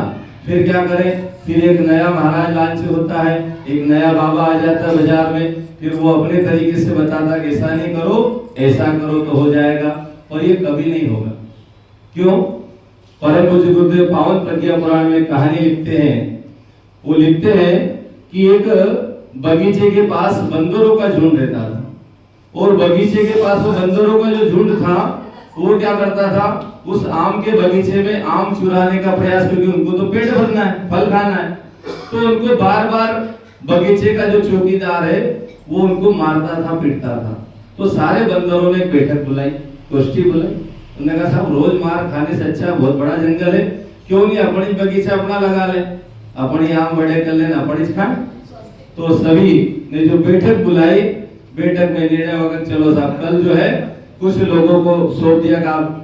फिर क्या करें, फिर एक नया महाराज लांच होता है, एक नया बाबा आ जाता है बाजार में, फिर वो अपने तरीके से बताता कि ऐसा नहीं करो, ऐसा करो तो हो जाएगा, और ये कभी नहीं होगा। क्यों? परम पूज्य गुरुदेव पावन प्रज्ञा पुराण में कहानी लिखते हैं। वो लिखते हैं कि एक बगीचे के पास बंदरों का झुंड रहता था, और बगीचे के पास वो बंदरों का जो झुंड था वो क्या करता था, उस आम के बगीचे में आम चुराने का प्रयास, क्योंकि उनको तो पेट भरना है, फल खाना है, तो उनको बार बार बगीचे का जो चौकीदार है वो उनको मारता था, पीटता था। तो सारे बंदरों ने बैठक बुलाई, गोष्ठी बुलाई, उन्होंने कहा साहब रोज मार खाने से अच्छा बहुत बड़ा जंगल है, क्यों नहीं अपनी बगीचा अपना लगा ले, अपनी आम बड़े कर लेना, अपनी खाए। तो सभी ने जो बैठक बुलाई, बैठक में निर्णय होगा चलो साहब कल जो है कुछ लोगों को सौंप दिया कि आप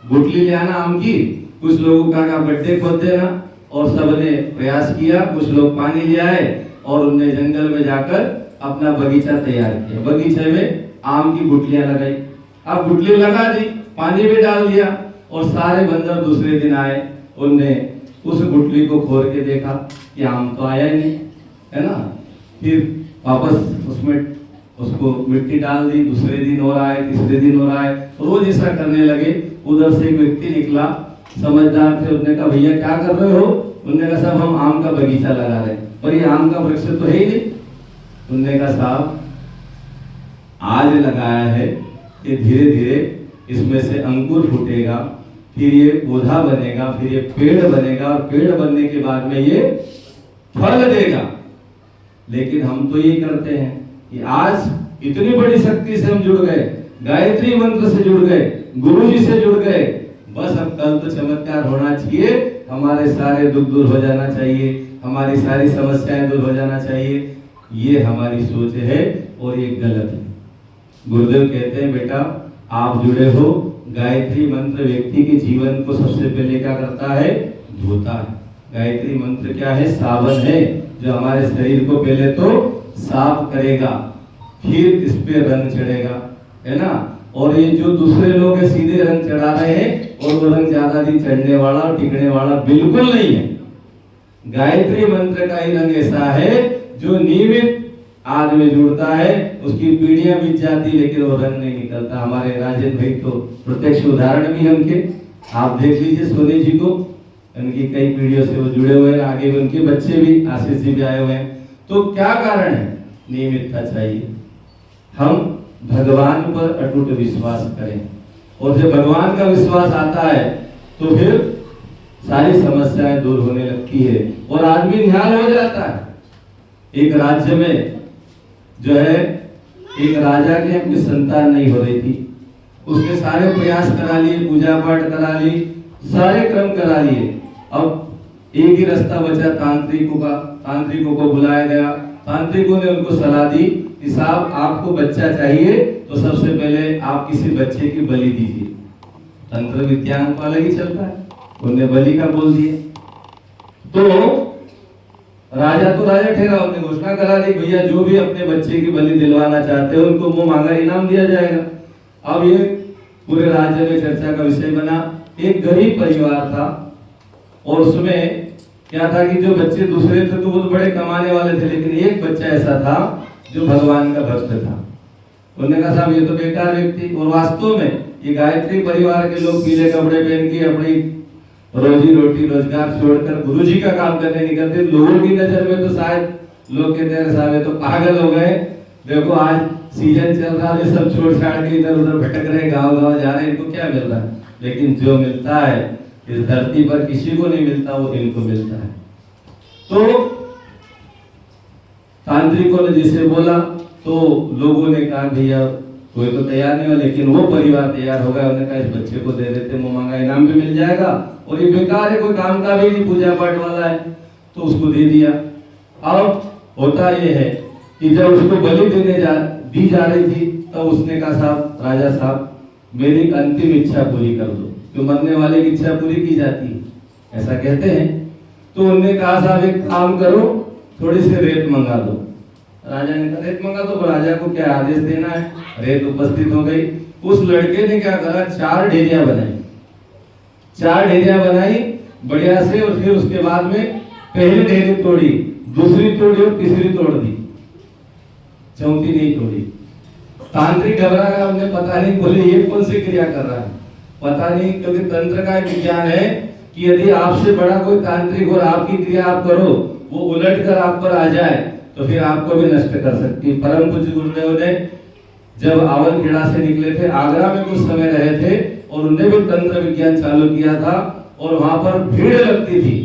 गुटली ले आना आम की, कुछ लोगों का गड्ढे खोद देना, और सबने प्रयास किया, कुछ लोग पानी ले आए और उनने जंगल में जाकर अपना बगीचा तैयार किया। बगीचे में आम की गुटलियां लगाई, अब गुटली लगा दी, पानी भी डाल दिया, और सारे बंदर दूसरे दिन आए, उनने उस गुटली को खोल के देखा कि आम तो आया ही नहीं, है ना। फिर वापस उसमें उसको मिट्टी डाल दी, दूसरे दिन और आए, तीसरे दिन और आए, रोज ऐसा करने लगे। उधर से एक व्यक्ति निकला, समझदार थे, उसने कहा भैया क्या कर रहे हो? उन्होंने कहा साहब हम आम का बगीचा लगा रहे हैं, पर ये आम का वृक्ष तो है ही नहीं। उन्होंने कहा साहब आज लगाया है, ये धीरे धीरे इसमें से अंकुर फूटेगा, फिर ये पौधा बनेगा, फिर ये पेड़ बनेगा, और पेड़ बनने के बाद में ये फल देगा। लेकिन हम तो यही करते हैं कि आज इतनी बड़ी शक्ति से हम जुड़ गए, गायत्री मंत्र से जुड़ गए, गुरु जी से जुड़ गए, बस अब कल तो चमत्कार होना चाहिए, हमारे सारे दुख दूर हो जाना चाहिए, हमारी सारी समस्याएं दूर हो जाना चाहिए। ये हमारी सोच है और ये गलत है। गुरुदेव कहते हैं बेटा आप जुड़े हो, गायत्री मंत्र व्यक्ति के जीवन को सबसे पहले क्या करता है, धोता है। गायत्री मंत्र क्या है, साबन है जो हमारे शरीर को पहले तो साफ करेगा, फिर इस पे रंग चढ़ेगा, है ना। और ये जो दूसरे लोग है सीधे रंग चढ़ा रहे हैं, और वो रंग ज्यादा दिन चढ़ने वाला और टिकने वाला बिल्कुल नहीं है। गायत्री मंत्र का ही रंग ऐसा है जो नियमित आदमी जुड़ता है, उसकी पीढ़ियां बीत जाती लेकिन वो रंग नहीं निकलता। हमारे राजेंद्र भाई तो प्रत्यक्ष उदाहरण भी उनके, आप देख लीजिए सोनी जी को, उनकी कई पीढ़ियों से वो जुड़े हुए हैं, आगे भी उनके बच्चे भी, आशीष जी भी आए हुए हैं। तो क्या कारण है, नियमितता चाहिए। हम भगवान पर अटूट विश्वास करें, और जब भगवान का विश्वास आता है तो फिर सारी समस्याएं दूर होने लगती है और आदमी निहाल हो जाता है। एक राज्य में जो है एक राजा के अपनी संतान नहीं हो रही थी, उसने सारे प्रयास करा लिए, पूजा पाठ करा ली, सारे क्रम करा लिए। अब एक ही रास्ता बचा तांत्रिकों को बुलाया गया। तांत्रिकों ने उनको सलाह दी कि साहब आपको बच्चा चाहिए तो सबसे पहले आप किसी बच्चे की बलि दीजिए। तंत्र विज्ञान को अलग ही चलता है, उन्होंने बलि का बोल दिया। तो राजा ठहरा, उन्होंने घोषणा करा दी भैया जो भी अपने बच्चे की बलि दिलवाना चाहते हैं उनको मुंह मांगा इनाम दिया जाएगा। अब ये पूरे राज्य में चर्चा का विषय बना। एक गरीब परिवार था और उसमें क्या था कि जो बच्चे दूसरे थे तो वो बड़े कमाने वाले थे, लेकिन एक बच्चा ऐसा था जो भगवान का भक्त था। उन्होंने कहा साहब ये तो बेकार व्यक्ति, और वास्तव में ये गायत्री परिवार के लोग पीले कपड़े पहन के अपनी रोजी रोटी रोजगार छोड़कर गुरुजी का काम करने निकलते। लोगों की नजर में तो शायद लोग कहते हैं साले तो पागल हो गए, देखो आज सीजन चल रहा है, सब छोड़ छाड़ के इधर उधर भटक रहे, गाँव गाँव जा रहे हैं, इनको क्या मिल रहा है? लेकिन जो मिलता है इस धरती पर किसी को नहीं मिलता, वो इनको मिलता है। तो तांत्रिकों ने जिसे बोला तो लोगों ने कहा भैया कोई तो तैयार नहीं हुआ, लेकिन वो परिवार तैयार हो गया। उन्होंने कहा इस बच्चे को दे देते, मुँह मांगा इनाम भी मिल जाएगा और ये बेकार है, कोई काम का भी नहीं, पूजा पाठ वाला है, तो उसको दे दिया। अब होता ये है कि जब उसको बलि दी जा रही थी तो उसने कहा साहब, राजा साहब मेरी अंतिम इच्छा पूरी कर दो, क्यों मरने वाले की इच्छा पूरी की जाती है ऐसा कहते हैं। तो उन्होंने कहा साहब एक काम करो, थोड़ी सी रेत मंगा दो। राजा ने कहा रेत मंगा दो, राजा को क्या आदेश देना है? रेत उपस्थित हो गई। उस लड़के ने क्या करा, 4 ढेरियां बनाई, 4 ढेरियां बनाई बढ़िया से, और फिर उसके बाद में पहली ढेरी तोड़ी, दूसरी तोड़ी और तीसरी तोड़ दी, चौथी नहीं तोड़ी। तांत्रिक घबरा गया, हमने पता नहीं, बोले ये कौन सी क्रिया कर रहा है, पता नहीं, क्योंकि तंत्र का एक विज्ञान है कि यदि आपसे बड़ा कोई तांत्रिक और आपकी क्रिया आप करो, वो उलट कर आप पर आ जाए तो फिर आपको भी नष्ट कर सकती है। परम पूज्य गुरुदेव ने जब आवलखेड़ा से निकले थे, आगरा में कुछ समय रहे थे और उन्होंने भी तंत्र विज्ञान चालू किया था, और वहां पर भीड़ लगती थी,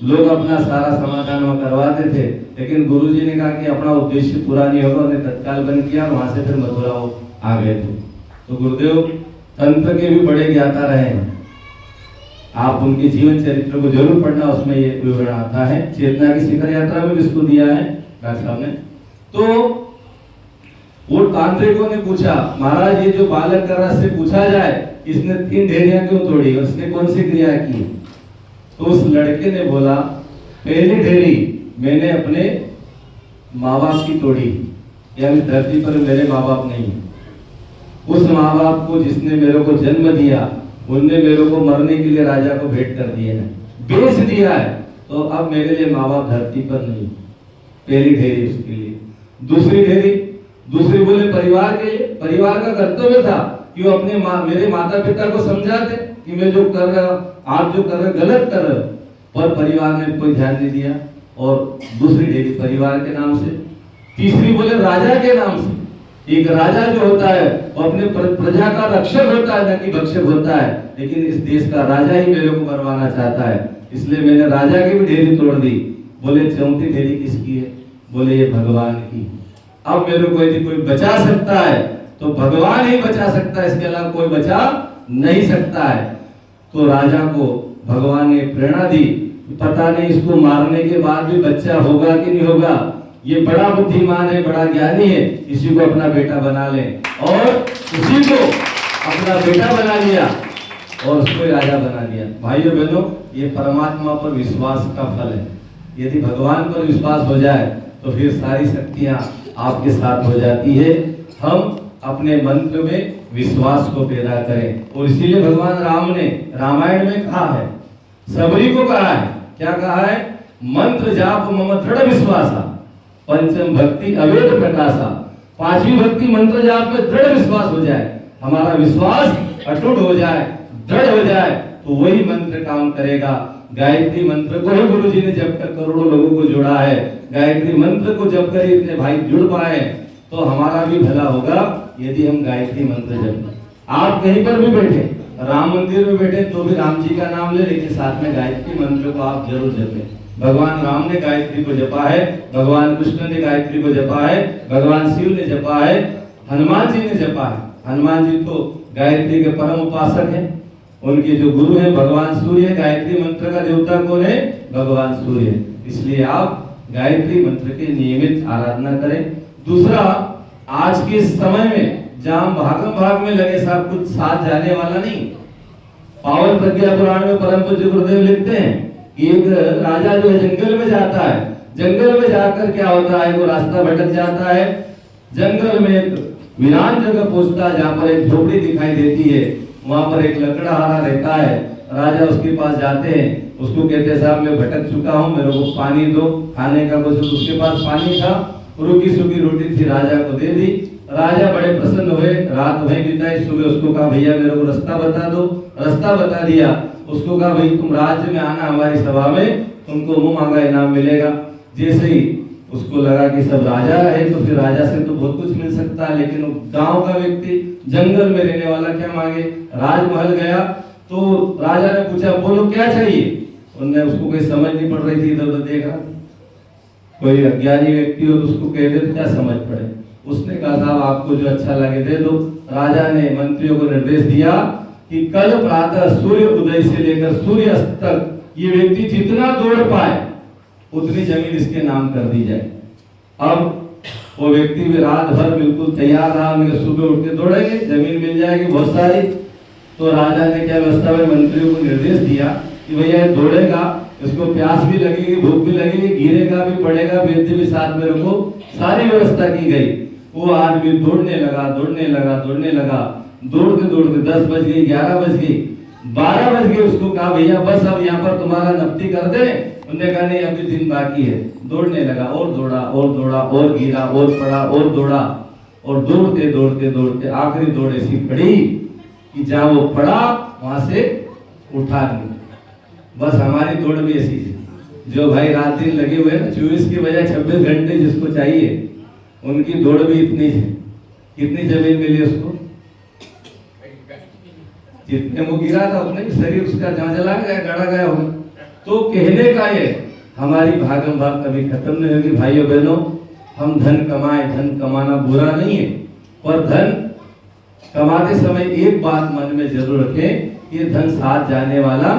लोग अपना सारा समाधान वहां करवाते थे। लेकिन गुरुजी ने कहा कि अपना उद्देश्य पूरा नहीं होगा, उन्हें तत्काल बंद किया, वहां से फिर मथुरा आ गए थे। तो गुरुदेव तंत्र के भी बड़े ज्ञाता रहे हैं, आप उनके जीवन चरित्र को जरूर पढ़ना, उसमें ये विवरण आता है। चेतना की शिखर यात्रा में भी इसको दिया है डॉक्टर साहब ने। तो वो तांत्रिकों ने पूछा, महाराज ये जो बालक कर रहा है, पूछा जाए इसने 3 ढेरियां क्यों तोड़ी, उसने कौन सी क्रिया की? तो उस लड़के ने बोला पहली ढेरी मैंने अपने माँ बाप की तोड़ी, या इस धरती पर मेरे माँ बाप नहीं, उस माँ बाप को जिसने मेरे को जन्म दिया उनने मेरे को मरने के लिए राजा को भेंट कर दिया है, बेच दिया है, तो अब मेरे लिए माँ बाप धरती पर नहीं। पहली ढेरी उसके लिए। दूसरी बोले परिवार के लिए, परिवार का कर्तव्य था कि वो अपने मेरे माता पिता को समझाते कि मैं जो कर रहा, आप जो कर रहे गलत कर रहे, पर परिवार ने कोई ध्यान नहीं दिया, और दूसरी ढेरी परिवार के नाम से। तीसरी बोले राजा के नाम से। एक राजा जो होता है वो अपने प्रजा का रक्षक होता है, न कि भक्षक होता है, लेकिन इस देश का राजा ही मेरे को मरवाना चाहता है, इसलिए मैंने राजा की भी ढेरी तोड़ दी। बोले चौथी ढेरी किसकी है? बोले ये भगवान की। अब मेरे को यदि कोई बचा सकता है तो भगवान ही बचा सकता है, इसके अलावा कोई बचा नहीं सकता है। तो राजा को भगवान ने प्रेरणा दी, पता नहीं इसको मारने के बाद भी बच्चा होगा कि नहीं होगा, ये बड़ा बुद्धिमान है, बड़ा ज्ञानी है, इसी को अपना बेटा बना ले, और उसी को अपना बेटा बना लिया और उसको राजा बना दिया। भाइयों बहनों, ये परमात्मा पर विश्वास का फल है। यदि भगवान पर विश्वास हो जाए तो फिर सारी शक्तियां आपके साथ हो जाती है। हम अपने मंत्र में विश्वास को पैदा करें, और इसीलिए भगवान राम ने रामायण में कहा है, सबरी को कहा है, क्या कहा है? मंत्र जाप मम दृढ़ विश्वासा, पंचम भक्ति अवेद प्रकाशा। 5वीं भक्ति मंत्र जाप में दृढ़ विश्वास हो जाए, हमारा विश्वास अटूट हो जाए, दृढ़ हो जाए, तो वही मंत्र काम करेगा। गायत्री मंत्र को ही गुरु जी ने जप कर करोड़ों लोगों को जोड़ा है। गायत्री मंत्र को जप कर इतने भाई जुड़ पाए, तो हमारा भी भला होगा यदि हम गायत्री मंत्र जपें। आप कहीं पर भी बैठे, राम मंदिर में बैठे तो भी राम जी का नाम ले, लेकिन साथ में गायत्री मंत्र को आप जरूर जपें। भगवान राम ने गायत्री को जपा है, भगवान कृष्ण ने गायत्री को जपा है, भगवान शिव ने जपा है, हनुमान जी ने जपा है। हनुमान जी तो गायत्री के परम उपासक हैं, उनके जो गुरु हैं भगवान सूर्य। गायत्री मंत्र का देवता कौन है? भगवान सूर्य। इसलिए आप गायत्री मंत्र की नियमित आराधना करें। दूसरा, आज के समय में जहां भागम भाग में लगे, सब कुछ साथ जाने वाला नहीं। पावन प्रज्ञा पुराण में परम पूज्य गुरुदेव लिखते हैं कि एक राजा जो है जंगल में जाता है, जंगल में जाकर क्या होता है, वो रास्ता भटक जाता है, जंगल में एक वीरान जगह पहुंचता है जहाँ पर एक झोपड़ी दिखाई देती है, वहां पर एक लकड़हारा रहता है। राजा उसके पास जाते हैं, उसको कहते हैं साहब मैं भटक चुका हूँ, मेरे को पानी दो, खाने का कुछ। उसके पास पानी था, रुकी सूखी रोटी थी, राजा को दे दी। राजा बड़े प्रसन्न हुए, रात वहीं बिताई, सुबह उसको कहा भैया मेरे को रास्ता बता दो। रास्ता बता दिया। उसको कहा भाई तुम राज्य में आना हमारी सभा में, तुमको मुंह मांगा इनाम मिलेगा। जैसे ही उसको लगा कि सब राजा है तो फिर राजा से तो बहुत कुछ मिल सकता है, लेकिन वो गांव का व्यक्ति जंगल में रहने वाला क्या मांगे। राजमहल गया तो राजा ने पूछा बोलो क्या चाहिए। उनने उसको कोई समझ नहीं पड़ रही थी, इधर उधर देख रहा। कोई अज्ञानी व्यक्ति हो तो उसको कह दे तो क्या समझ पड़े। उसने कहा साहब आपको जो अच्छा लगे दे दो। राजा ने मंत्रियों को निर्देश दिया कि कल प्रातः सूर्य उदय से लेकर सूर्य अस्त तक ये व्यक्ति जितना दौड़ पाए उतनी जमीन इसके नाम कर दी जाए। अब वो व्यक्ति भी रात भर बिल्कुल तैयार रहा, उनके सुबह उठ के दौड़ेंगे, जमीन मिल जाएगी बहुत सारी। तो राजा ने क्या व्यवस्था में मंत्रियों को निर्देश दिया कि भैया दौड़ेगा, इसको प्यास भी लगेगी, भूख भी लगेगी, गिरेगा भी, पड़ेगा, वेद्य भी साथ में रखो। सारी व्यवस्था की गई। वो आदमी दौड़ने लगा, दौड़ने लगा, दौड़ने लगा, दौड़ते दौड़ते 10 बज गई, 11 बज गई, 12 बज गए। उसको कहा भैया बस अब यहाँ पर तुम्हारा नफ्ती कर दे। उन्होंने कहा नहीं अभी दिन बाकी है। दौड़ने लगा और दौड़ा और दौड़ा और गिरा और पड़ा और दौड़ा और दौड़ते दौड़ते दौड़ते आखिरी दौड़ ऐसी पड़ी कि जहाँ वो पड़ा वहां से उठा नहीं। बस हमारी दौड़ भी ऐसी है, जो भाई रात दिन लगे हुए ना 24 की बजाय 26 घंटे जिसको चाहिए, उनकी दौड़ भी इतनी है। कितनी जमीन मिली उसको, जितने वो गिरा था उतने ही शरीर उसका जहाँ जला गया, गड़ा गया होगा। तो कहने का ये हमारी भागम भाग कभी खत्म नहीं होगी। भाइयों बहनों, हम धन कमाए, धन कमाना बुरा नहीं है, पर धन कमाते समय एक बात मन में जरूर रखें, ये धन साथ जाने वाला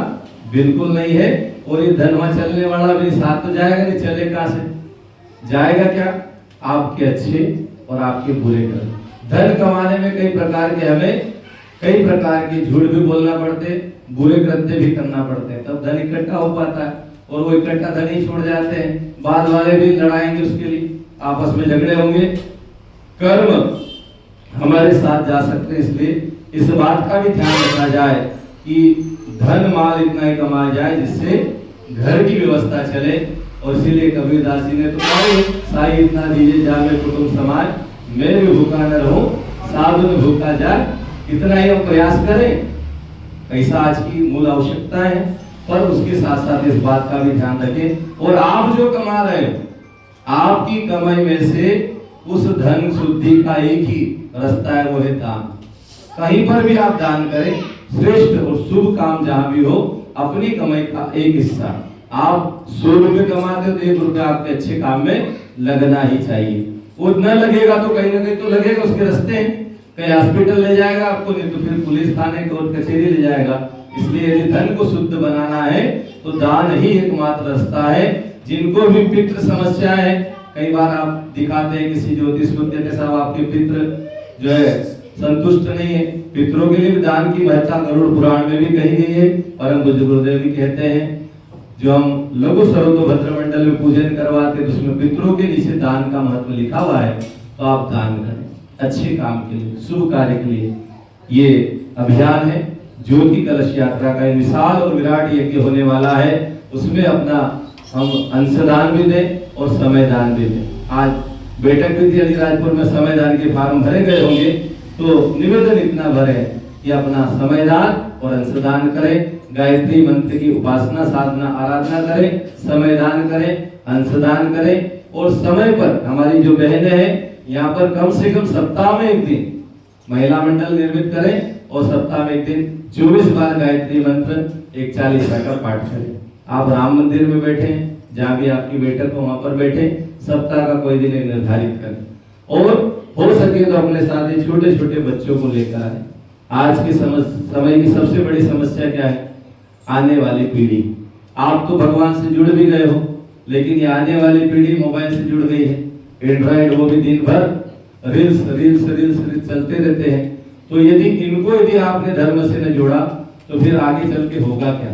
बिल्कुल नहीं है। और ये धन वहां चलने वाला भी साथ तो जाएगा नहीं, चले कहां से जाएगा? क्या आपके अच्छे और आपके बुरे कर्म। धन कमाने में कई प्रकार के हमें कई प्रकार के झूठ भी बोलना पड़ते, बुरे कृत्य भी करना पड़ते हैं, तब धन इकट्ठा हो पाता है। और वो इकट्ठा धन ही छोड़ जाते हैं, बाद वाले भी लड़ाएंगे उसके लिए, आपस में झगड़े होंगे। कर्म हमारे साथ जा सकते हैं, इसलिए इस बात का भी ध्यान रखा जाए कि धन माल इतना ही कमाया जाए जिससे घर की व्यवस्था चले। और इसीलिए कबीरदास जी ने तो कहा साई इतना दीजिए जामे कुटुंब समाज, मैं भी भूखा न रहूं साधु में भूखा जाए। इतना ही हम प्रयास करें, पैसा आज की मूल आवश्यकता है, पर उसके साथ साथ इस बात का भी ध्यान रखें। और आप जो कमा रहे हो, आपकी कमाई में से उस धन शुद्धि का एक ही रास्ता है, वो है दान। कहीं पर भी आप दान करें, श्रेष्ठ और शुभ काम जहां भी हो, अपनी कमाई का एक हिस्सा, आप 100 रुपए कमाते हो तो 1 रुपया आपके अच्छे काम में लगना ही चाहिए। वो न लगेगा तो कहीं ना कहीं तो लगेगा, उसके रास्ते हैं, कहीं हॉस्पिटल ले जाएगा आपको, नहीं तो फिर पुलिस थाने कोर्ट कचहरी ले जाएगा। इसलिए यदि धन को शुद्ध बनाना है तो दान ही एकमात्र रास्ता है। जिनको भी पितृ समस्या है, कई बार आप दिखाते हैं किसी ज्योतिष को, कहते साहब आपके पितृ जो है संतुष्ट नहीं है। पितरों के लिए भी दान की महत्ता गरुड़ पुराण में भी कही गई है। परम पूज्य गुरुदेव भी कहते हैं, जो हम लघु सर्वतोभद्र मंडल में पूजन करवाते हैं तो उसमें पितरों के नीचे दान का महत्व लिखा हुआ है। तो आप दान करें अच्छे काम के लिए, शुभ कार्य के लिए। ये अभियान है ज्योति कलश यात्रा का, विशाल और विराट यज्ञ होने वाला है। उसमें अपना हम अंशदान भी दें और समयदान भी दें। आज बैठक भी थी अलीराजपुर में, समयदान के फॉर्म भरे गए होंगे, तो निवेदन इतना भरे कि अपना समयदान और अंशदान करें। गायत्री मंत्र की उपासना साधना आराधना करें, समयदान करें, अंशदान करें। और समय पर हमारी जो बहनें हैं यहाँ पर कम से कम सप्ताह में एक दिन महिला मंडल निर्मित करें और सप्ताह में एक दिन 24 बार गायत्री मंत्र 41 का पाठ करें। आप राम मंदिर में बैठे, जहाँ भी आपकी बैठक हो वहां पर बैठे, सप्ताह का कोई दिन निर्धारित करें। और हो सके तो अपने साथ ही छोटे छोटे बच्चों को लेकर आए। आज के समय की सबसे बड़ी समस्या क्या है? आने वाली पीढ़ी। आप तो भगवान से जुड़ भी गए हो, लेकिन ये आने वाली पीढ़ी मोबाइल से जुड़ गई है। एंड्रॉइड, वो भी दिन भर रील्स रील्स रील्स रील्स चलते रहते हैं। तो यदि आपने धर्म से न जोड़ा तो फिर आगे चल के होगा क्या?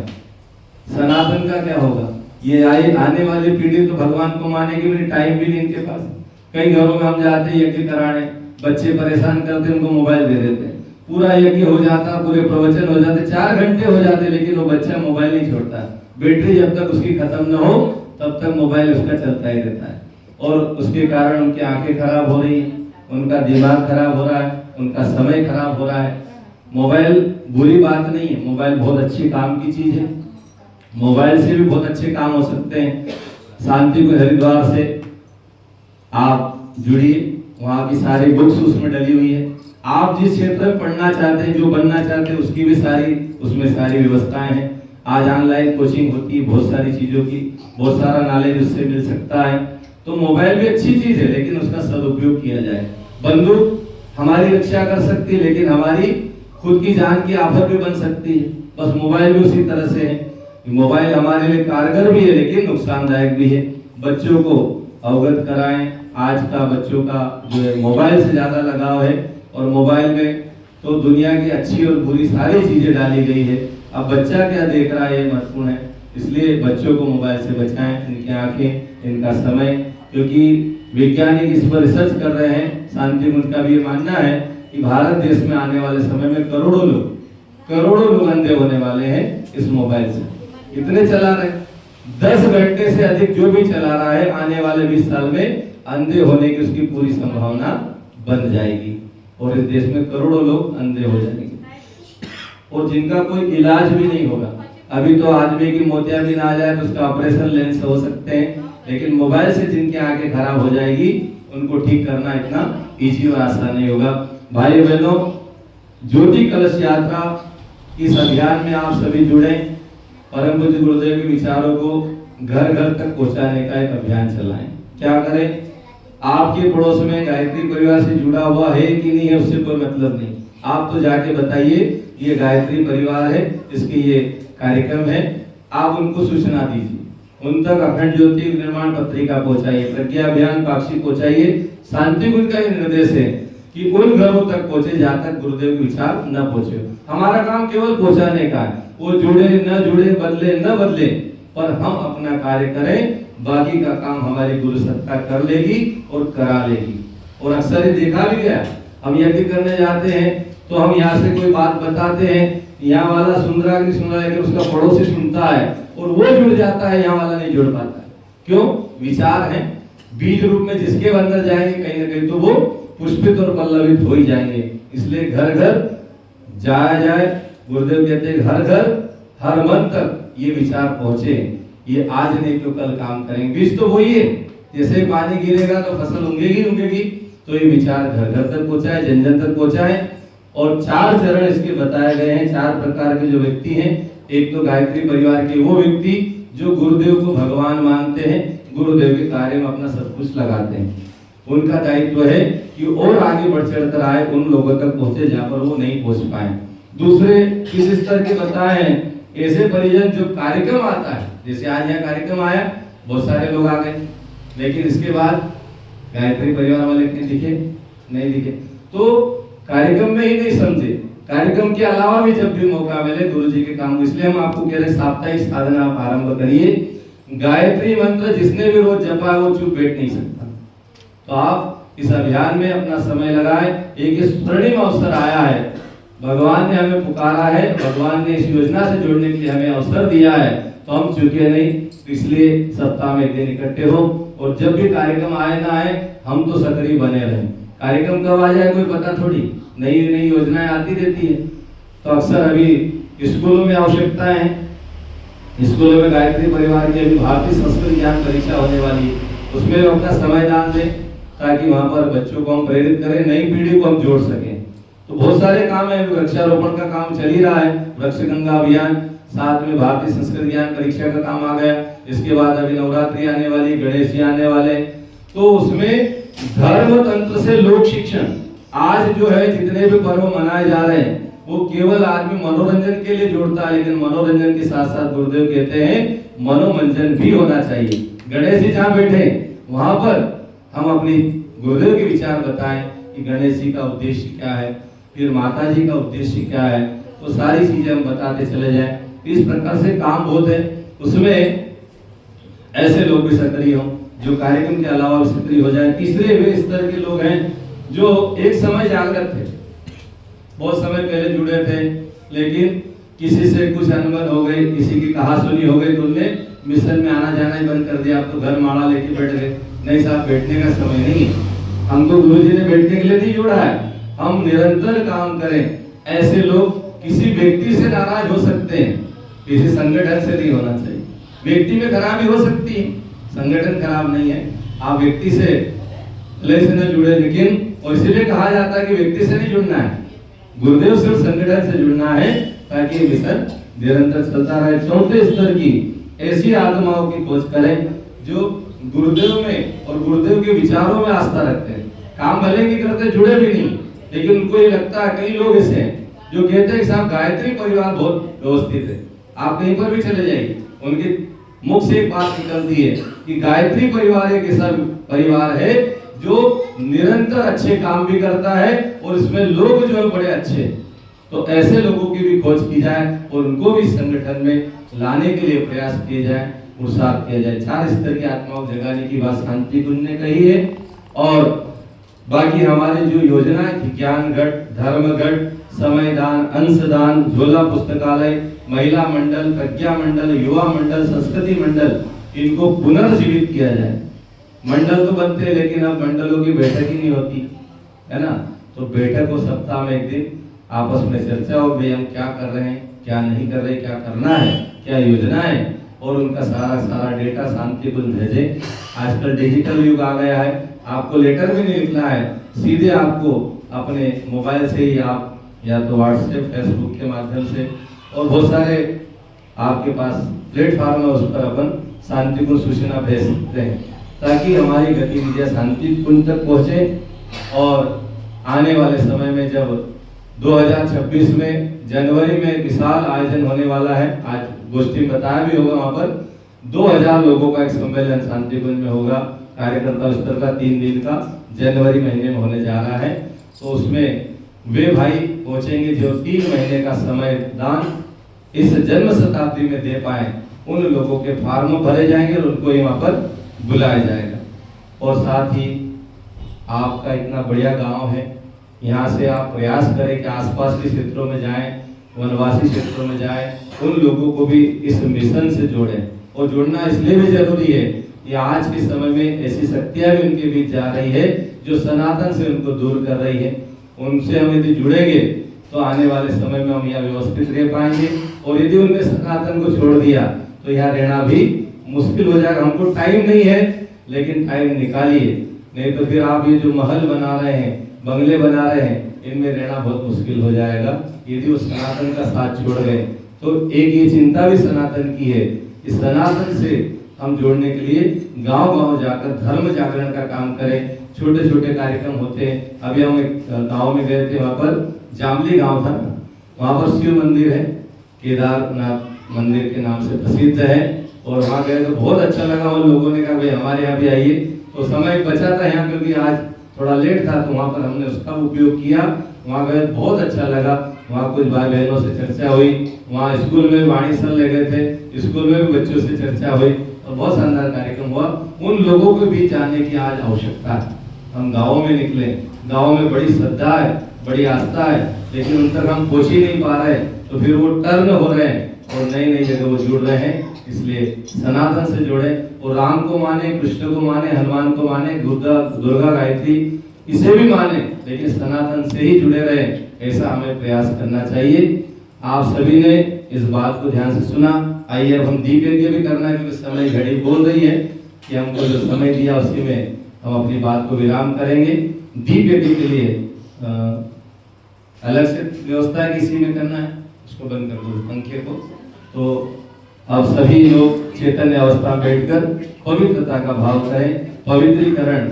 सनातन का क्या होगा? ये आने वाली पीढ़ी तो भगवान को मानेगी भी, टाइम भी नहीं इनके पास। कई घरों में हम जाते हैं यज्ञ कराने, बच्चे परेशान करते हैं, उनको मोबाइल दे देते हैं। पूरा यज्ञ हो जाता, पूरे प्रवचन हो जाते, 4 घंटे हो जाते, लेकिन वो बच्चा मोबाइल नहीं छोड़ता। बैटरी जब तक उसकी खत्म न हो तब तक मोबाइल उसका चलता ही रहता है। और उसके कारण उनकी आंखें खराब हो रही हैं, उनका दिमाग खराब हो रहा है, उनका समय खराब हो रहा है। मोबाइल बुरी बात नहीं है, मोबाइल बहुत अच्छी काम की चीज है। मोबाइल से भी बहुत अच्छे काम हो सकते हैं। शांतिकुंज हरिद्वार से आप जुड़िए, वहाँ की सारी बुक्स उसमें डली हुई है। आप जिस क्षेत्र में पढ़ना चाहते हैं, जो बनना चाहते हैं, उसकी भी उसमें सारी व्यवस्थाएं हैं। आज ऑनलाइन कोचिंग होती है बहुत सारी चीजों की, बहुत सारा नॉलेज उससे मिल सकता है। तो मोबाइल भी अच्छी चीज है, लेकिन उसका सदुपयोग किया जाए। बंदूक हमारी रक्षा कर सकती है, लेकिन हमारी खुद की जान की आफत भी बन सकती है। बस मोबाइल भी उसी तरह से है। मोबाइल हमारे लिए कारगर भी है, लेकिन नुकसानदायक भी है। बच्चों को अवगत कराएं। आज का बच्चों का जो है मोबाइल से ज्यादा लगाव है, और मोबाइल में तो दुनिया की अच्छी और बुरी सारी चीजें डाली गई है। अब बच्चा क्या देख रहा है ये महत्वपूर्ण है, इसलिए बच्चों को मोबाइल से बचाएं। इनकी आंखें, इनका समय, क्योंकि वैज्ञानिक इस पर रिसर्च कर रहे हैं। शांतिकुंज का भी ये मानना है कि भारत देश में आने वाले समय में करोड़ों लोग अंधे होने वाले हैं इस मोबाइल से। इतने चला रहे, 10 घंटे से अधिक जो भी चला रहा है, आने वाले 20 साल में अंधे होने की उसकी पूरी संभावना बन जाएगी, और इस देश में करोड़ों लोग अंधे हो जाएंगे, और जिनका कोई इलाज भी नहीं होगा। अभी तो आदमी की मोतियाबिंद आ जाए तो उसका ऑपरेशन लेंस हो सकते हैं, लेकिन मोबाइल से जिनकी आंखें खराब हो जाएगी, उनको ठीक करना इतना इजी और आसान नहीं होगा। भाई बहनों, ज्योति कलश यात्रा इस अभियान में आप सभी जुड़े। परम पूज्य गुरुदेव के विचारों को घर घर तक पहुंचाने का एक अभियान चलाएं। क्या करें? आपके पड़ोस में गायत्री परिवार से जुड़ा हुआ है कि नहीं है, उससे कोई मतलब नहीं। आप तो जाके बताइए ये गायत्री परिवार है, इसके ये कार्यक्रम है, आप उनको सूचना दीजिए। उन तक अखंड ज्योति निर्माण पत्रिका पहुंचाइए, प्रज्ञा अभियान पाक्षिक पहुंचाइए। शांतिकुंज का निर्देश है कि उन घरों तक पहुंचे जहां तक गुरुदेव के विचार न पहुंचे। हमारा काम केवल पहुंचाने का है, वो जुड़े न जुड़े, बदले न बदले, पर हम अपना कार्य करें, बाकी का काम हमारी गुरु सत्ता कर लेगी और करा लेगी। और अक्सर ये देखा भी गया, हम यज्ञ करने जाते हैं तो हम यहाँ से कोई बात बताते हैं, यहाँ वाला सुन रहा नहीं सुन रहा, लेकिन उसका पड़ोसी सुनता है और वो जुड़ जाता है, यहाँ वाला नहीं जुड़ पाता है। क्यों? विचार है, बीज रूप में जिसके अंदर जाएंगे कहीं ना कहीं तो वो पुष्पित और पल्लवित हो ही जाएंगे। इसलिए घर घर जाया जाए। गुरुदेव कहते हैं घर घर हर मन तक ये विचार पहुंचे। ये आज नहीं तो कल काम करेंगे। बीज तो वही है, जैसे पानी गिरेगा तो फसल उगेगी, तो ये विचार घर घर तक पहुंचाए, जन जन तक पहुंचाए। और 4 चरण इसके बताए गए हैं। 4 प्रकार के जो व्यक्ति हैं, एक तो गायत्री परिवार के वो व्यक्ति जो गुरुदेव को भगवान मानते हैं, गुरुदेव के कार्य में अपना सब कुछ लगाते हैं। उनका दायित्व है कि और आगे बढ़ चढ़कर आए, उन लोगों तक पहुंचे जहां पर वो नहीं पहुंच पाए। दूसरे किस स्तर के बताए हैं, ऐसे परिजन जो कार्यक्रम आता है, जैसे आज यहाँ कार्यक्रम आया, बहुत सारे लोग आ गए, लेकिन इसके बाद गायत्री परिवार वाले नहीं दिखे, तो कार्यक्रम में ही नहीं समझे। कार्यक्रम के अलावा भी जब भी मौका मिले गुरु जी के काम, इसलिए हम आपको कह रहे साप्ताहिक साधना आप आरंभ करिए। गायत्री मंत्र जिसने भी रोज जपा है वो चुप बैठ नहीं सकता। तो आप इस अभियान में अपना समय लगाएं। एक स्वर्णिम अवसर आया है, भगवान ने हमें पुकारा है, भगवान ने इस योजना से जुड़ने के लिए हमें अवसर दिया है, तो हम चुके नहीं। इसलिए सप्ताह में एक दिन इकट्ठे हो, और जब भी कार्यक्रम आए ना आए, हम तो सक्रिय बने रहें। कार्यक्रम कब आ जाए कोई पता थोड़ी, नई नई योजनाएं आती रहती है। तो अक्सर अभी स्कूलों में आवश्यकता है, स्कूलों में गायत्री परिवार की अभी भारतीय संस्कृत ज्ञान परीक्षा होने वाली है, उसमें अपना समय दान दें, ताकि वहां पर बच्चों को हम प्रेरित करें, नई पीढ़ी को हम जोड़ सकें। तो बहुत सारे काम है, वृक्षारोपण का काम चल ही रहा है, वृक्ष गंगा अभियान, साथ में भारतीय संस्कृत ज्ञान परीक्षा का काम आ गया। इसके बाद अभी नवरात्रि आने वाली, गणेश जी आने वाले, तो उसमें धर्म तंत्र से लोक शिक्षण, आज जो है जितने भी पर्व मनाए जा रहे हैं वो केवल आदमी मनोरंजन के लिए जोड़ता है, लेकिन मनोरंजन के साथ साथ गुरुदेव कहते हैं मनोमंजन भी होना चाहिए। गणेश जी जहाँ बैठे वहां पर हम अपनी गुरुदेव के विचार बताएं कि गणेश जी का उद्देश्य क्या है, फिर माता जी का उद्देश्य क्या है, तो सारी चीजें हम बताते चले जाएं। इस प्रकार से काम बहुत है, उसमें ऐसे लोग भी सक्रिय हों जो कार्यक्रम के अलावा सक्रिय हो जाए। तीसरे वे स्तर के लोग हैं जो एक समय जागृत थे, बहुत समय पहले जुड़े थे, लेकिन किसी से कुछ अनबन हो गई, किसी की कहा सुनी हो गई, तो उन्होंने मिशन में आना जाना ही बंद कर दिया। आप तो घर माड़ा लेके बैठ गए। नहीं साहब, बैठने का समय नहीं है। हमको गुरुजी ने बैठने के लिए नहीं जोड़ा है। हम निरंतर काम करें। ऐसे लोग किसी व्यक्ति से नाराज हो सकते हैं, किसी संगठन से नहीं होना चाहिए। व्यक्ति में खराबी हो सकती है, संगठन खराब नहीं है। आप व्यक्ति से से न जुड़े, लेकिन और इसीलिए कहा जाता है कि व्यक्ति से नहीं जुड़ना है, गुरुदेव से और संगठन से जुड़ना है, ताकि मिशन निरंतर चलता रहे। चौथे स्तर की ऐसी आत्माओं की खोज करें जो गुरुदेव में और गुरुदेव के विचारों में आस्था रखते हैं। काम भले नहीं करते, जुड़े भी नहीं, लेकिन उनको ये लगता है, कई लोग ऐसे हैं जो कहते हैं कि साहब गायत्री परिवार बहुत व्यवस्थित है। आप कहीं पर भी चले जाइए, उनके मुख से एक बात निकलती है कि गायत्री परिवार एक ऐसा परिवार है जो निरंतर अच्छे काम भी करता है और इसमें लोग जो है बड़े अच्छे। तो ऐसे लोगों की भी खोज की जाए और उनको भी संगठन में लाने के लिए प्रयास किए जाए, उत्साह किया जाए। 4 स्तर की आत्माओं जगाने की बात शांति कुंज ने कही है। और बाकी हमारी जो योजनाएं थी, ज्ञान गढ़, धर्म गढ़, समयदान, अंशदान, झोला पुस्तकालय, महिला मंडल, प्रज्ञा मंडल, युवा मंडल, संस्कृति मंडल, इनको पुनर्जीवित किया जाए। मंडल तो बनते हैं, लेकिन अब मंडलों की बैठक ही नहीं होती है ना। तो बैठक को सप्ताह में एक दिन आपस में चर्चा हो, भाई हम क्या कर रहे हैं, क्या नहीं कर रहे, क्या करना है, क्या योजना है, और उनका सारा डेटा शांति कुंज भेजे। आजकल डिजिटल युग आ गया है, आपको लेटर भी नहीं लिखना है, सीधे आपको अपने मोबाइल से ही आप या तो व्हाट्सएप, फेसबुक के माध्यम से, और बहुत सारे आपके पास प्लेटफॉर्म है, उस पर अपन शांति कुंज सूचना भेज सकते हैं, ताकि हमारी गतिविधियां शांति कुंज तक पहुंचे। और आने वाले समय में जब 2026 में जनवरी में विशाल आयोजन होने वाला है, आज गोष्ठी में बताया भी होगा, वहां पर 2000 लोगों का एक सम्मेलन शांति कुंज में होगा, कार्यकर्ता स्तर का 3 दिन का, जनवरी महीने में होने जा रहा है। तो उसमें वे भाई पहुंचेंगे जो 3 महीने का समय दान इस जन्म शताब्दी में दे पाए, उन लोगों के फार्म भरे जाएंगे और उनको वहां पर बुलाया जाएगा। और साथ ही आपका इतना बढ़िया गांव है, यहाँ से आप प्रयास करें कि आसपास के क्षेत्रों में जाएं, वनवासी क्षेत्रों में जाएं, उन लोगों को भी इस मिशन से जोड़ें। और जोड़ना इसलिए भी जरूरी है कि आज के समय में ऐसी शक्तियां भी उनके बीच जा रही है जो सनातन से उनको दूर कर रही है। उनसे हम यदि जुड़ेंगे तो आने वाले समय में हम यहाँ व्यवस्थित रह पाएंगे, और यदि उनने सनातन को छोड़ दिया तो यहाँ रहना भी मुश्किल हो जाएगा। हमको टाइम नहीं है, लेकिन टाइम निकालिए, नहीं तो फिर आप ये जो महल बना रहे हैं, बंगले बना रहे हैं, इनमें रहना बहुत मुश्किल हो जाएगा यदि वो सनातन का साथ छोड़ गए। तो एक ये चिंता भी सनातन की है, इस सनातन से हम जोड़ने के लिए गांव-गांव जाकर धर्म जागरण का काम करें। छोटे छोटे कार्यक्रम होते हैं। अभी हम एक गांव में गए थे, वहां पर जामली गांव था, वहां पर शिव मंदिर है, केदारनाथ मंदिर के नाम से प्रसिद्ध है, और वहां गए तो बहुत अच्छा लगा। उन लोगों ने कहा भाई हमारे यहाँ भी आइए, तो समय बचा था यहाँ, क्योंकि आज थोड़ा लेट था, तो वहां पर हमने उसका उपयोग किया। वहां गए बहुत अच्छा लगा, वहाँ कुछ भाई बहनों से चर्चा हुई, वहाँ स्कूल में वाणी सर ले गए थे, स्कूल में भी बच्चों से चर्चा हुई, और बहुत शानदार कार्यक्रम हुआ। उन लोगों को भी जानने की आज आवश्यकता है। हम गाँव में निकले, गाँव में बड़ी श्रद्धा है, बड़ी आस्था है, लेकिन उन तक हम पहुंच ही नहीं पा रहे, तो फिर वो टर्न हो रहे हैं और नई नई जगह वो जुड़ रहे हैं। इसलिए सनातन से जुड़े, और राम को माने, कृष्ण को माने, हनुमान को माने, दुर्गा गायत्री इसे भी माने, लेकिन सनातन से ही जुड़े रहे, ऐसा हमें प्रयास करना चाहिए। आप सभी ने इस बात को ध्यान से सुना। आइए अब हम दीप यज्ञ भी करना है, क्योंकि समय घड़ी बोल रही है कि हमको जो समय दिया उसी में हम अपनी बात को विराम करेंगे। दीप यज्ञ के लिए अलग से व्यवस्था है, किसी में करना है, उसको बंद कर दो पंखे को। तो अब सभी लोग चैतन्य अवस्था में बैठकर पवित्रता का भाव करें। पवित्रीकरण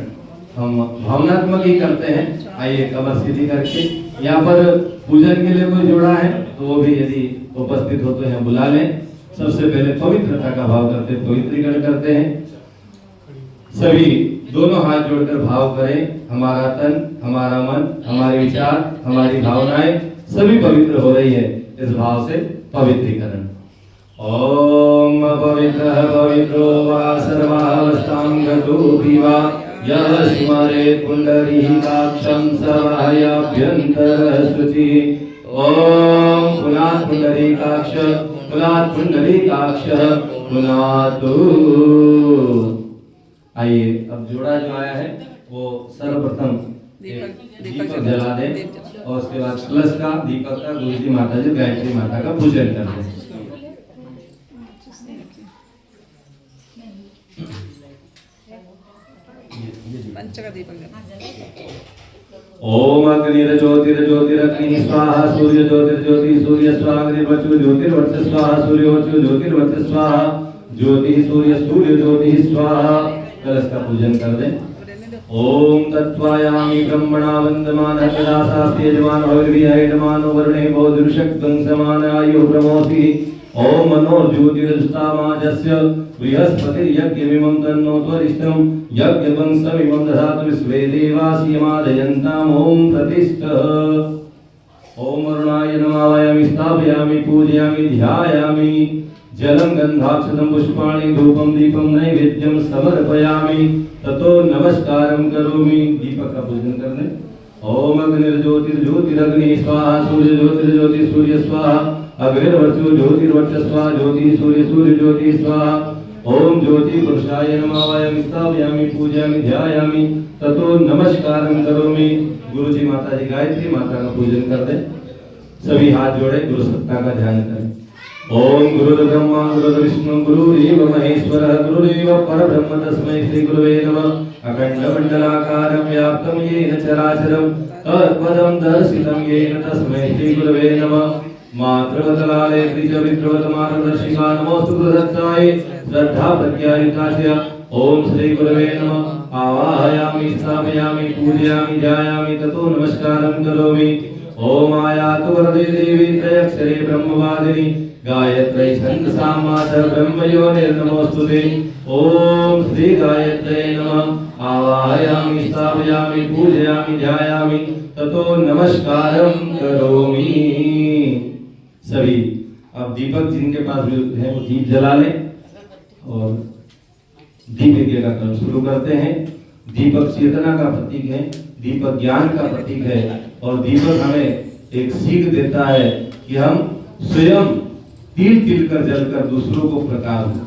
हम भावनात्मक ही करते हैं। आइए कमर सीधी करके, यहाँ पर पूजन के लिए कोई जुड़ा है तो वो भी यदि उपस्थित हो तो यहाँ बुला लें। सबसे पहले पवित्रता का भाव करते, पवित्रीकरण करते हैं। सभी दोनों हाथ जोड़कर भाव करें, हमारा तन, हमारा मन, हमारे विचार, हमारी भावनाएं सभी पवित्र हो रही है। इस भाव से पवित्रीकरण। ओम पवित्रः पवित्रो वा सर्वावस्थां गतोऽपि वा यः स्मरेत् पुण्डरीकाक्षं सर्वाभ्यन्तरः शुचिः। ओम पुनात् पुण्डरीकाक्ष, पुनात् पुण्डरीकाक्षः, पुनातु। आइए अब जोड़ा जो आया है वो सर्वप्रथम दीपक जला दे और उसके बाद कलश का दीपक का गुरु जी माता जी गायत्री माता का पूजन कर दे। ओम अग्निर्ज्योतिर्ज्योतिरग्नि स्वाहा सूर्य ज्योतिर्ज्योति सूर्य स्वाहा अग्निर्वचु ज्योतिर्वच स्वाहा सूर्य वचु ज्योतिर्वच स्वाहा ज्योति सूर्य सूर्य ज्योति स्वाहा। कलश का पूजन कर दे। ओम तत्वायामि ब्रह्मणा वंदमानः कदासास्ति यजमान भविर्विहैडमानो वर्णे बोधिर्षक्तं समान आयु प्रमोति। ओम मनोर्ज्योतिर्ष्टामाजस्य बृहस्पतिर्यज्ञमिमं तन्नो त्वरिष्ठं यज्ञवंशमिमं दधातु विश्वे देवास्यमादयन्ताम्। ओम प्रतिष्ठः। ओम अरुणाय नमः वयं स्थापयामि पूजयामि ध्यायामि। जलं गन्धाक्षतं पुष्पाणि धूपं दीपं नैवेद्यं समर्पयामि ततो नमस्कारं करोमि। दीपक का पूजन करने। ओम अग्निर्ज्योतिर्ज्योतिरग्नि स्वाहा सूर्य ज्योतिर्ज्योति सूर्य स्वाहा अग्निर्वचु ज्योतिर्वच स्वाहा ज्योति सूर्य सूर्य ज्योति स्वाहा। ओम ज्योति पुरुषाय नमः वयं स्थापयामि पूजयामि ध्यायामि ततो नमस्कारं करोमि। गुरु जी माता जी गायत्री माता का पूजन कर दे। सभी हाथ जोड़े गुरु सत्ता का ध्यान करें। ओम गुरुर्ब्रह्मा गुरुर्विष्णु गुरुरेव महेश्वरः गुरुरेव परब्रह्म तस्मै श्री गुरुवे नमः। अखण्डमण्डलाकारं व्याप्तं येन चराचरं तत्पदं दर्शितं येन तस्मै श्री गुरुवे नमः। मातृवतलाले त्रिचरित्रवतमार्गदर्शिका नमोऽस्तु गुरुदत्ताय श्रद्धा प्रत्यायुक्तास्य। ओम श्री गुरुवे नमः। आवाहयामि स्थापयामि पूजयामि ध्यायामि ततो नमस्कारं करोमि। ओम आयातु वरदे देवी त्रयक्षरे ब्रह्मवादिनी गायत्री छन्दसा माता ब्रह्मयोनिर्नमोस्तुते। ओम श्री गायत्रे नमः। आवाहयामि स्थापयामि पूजयामि ध्यायामि ततो नमस्कारं करोमि। सभी अब दीपक जिनके पास है वो दीप जला ले और दीप यज्ञ का क्रम शुरू करते हैं। दीपक चेतना का प्रतीक है, दीपक ज्ञान का प्रतीक है और दीपक हमें एक सीख देता है कि हम स्वयं तिल तिल कर जलकर दूसरों को प्रकाश दें।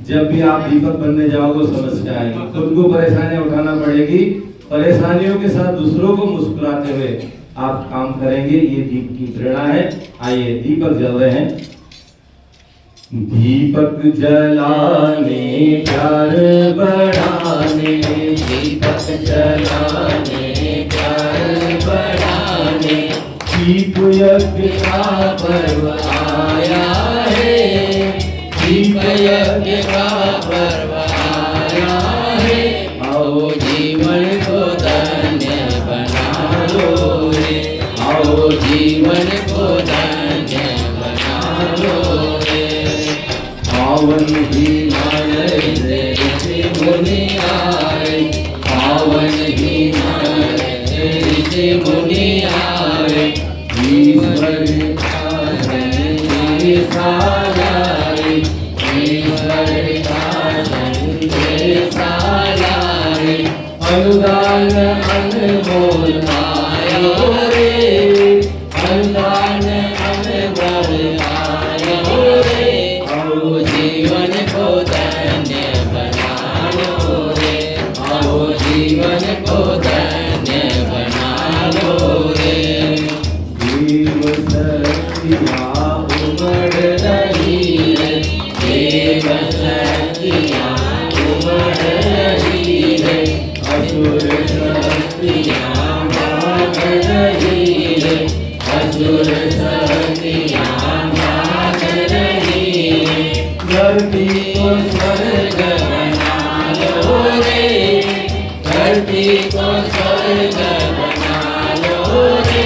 जब भी आप दीपक बनने जाओगे समस्या आएगी, खुद को परेशानियां उठाना पड़ेगी, परेशानियों के साथ दूसरों को मुस्कुराते हुए आप काम करेंगे। ये दीप की प्रेरणा है। आइए दीपक जल रहे हैं। दीपक जलाने प्यार बढ़ाने दीपक जलाने प्यार बढ़ाने दीप यज्ञ का पर्व आया है। दीप यज्ञ का पर्व आया है। आओ जीवन को धन्य बना लो रे। आओ जीवन को धन्य बना लो रे। पावन ही मान ऋषि मुनि आए। पावन ही मान ऋषि मुनि आए। ईश्वर का संदेश आए। ईश्वर का संदेश आए। अनुदान अनमोल आयो रे। अनुदान अनमोल आयो रे। आओ जीवन को धन्य बना लो रे। आओ जीवन को धन्य बना लो रे। देव शक्तियाँ उमड़ रही है। देव शक्तियाँ उमड़ रही है। असुर शक्तियाँ भाग रही है। असुर शक्तियाँ भाग रही है। धरती को स्वर्ग बना लो रे। धरती को स्वर्ग बना लो रे।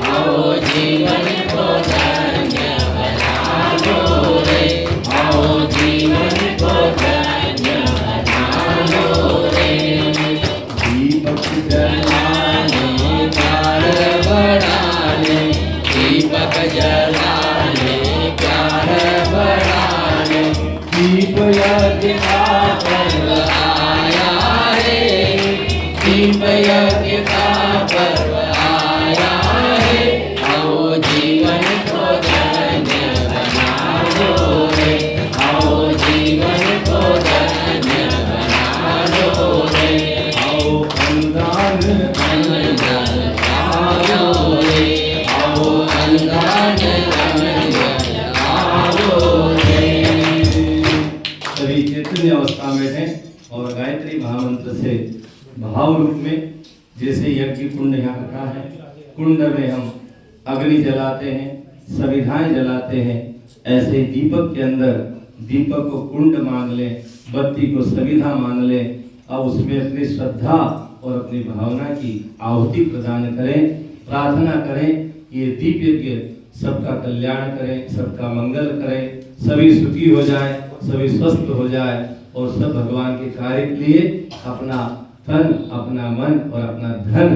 आओ जीवन को धन्य बना लो रे। आओ जीवन को धन्य बना लो रे। दीपक जलाने प्यार बढ़ाने दीपक जलाने प्यार बढ़ाने दीप यज्ञ का पर्व आया है। दीप और गायत्री महामंत्र से भाव रूप में, जैसे यज्ञ कुंड यहाँ रखा है, कुंड में हम अग्नि जलाते हैं, सविधाएं जलाते हैं, ऐसे ही दीपक के अंदर दीपक को कुंड मान ले, बत्ती को सविधा मान ले और उसमें अपनी श्रद्धा और अपनी भावना की आहुति प्रदान करें, प्रार्थना करें ये दीप यज्ञ सबका कल्याण करें, सबका मंगल करें, सभी सुखी हो जाए, सभी स्वस्थ हो जाए और सब भगवान के कार्य के लिए अपना तन, अपना मन और अपना धन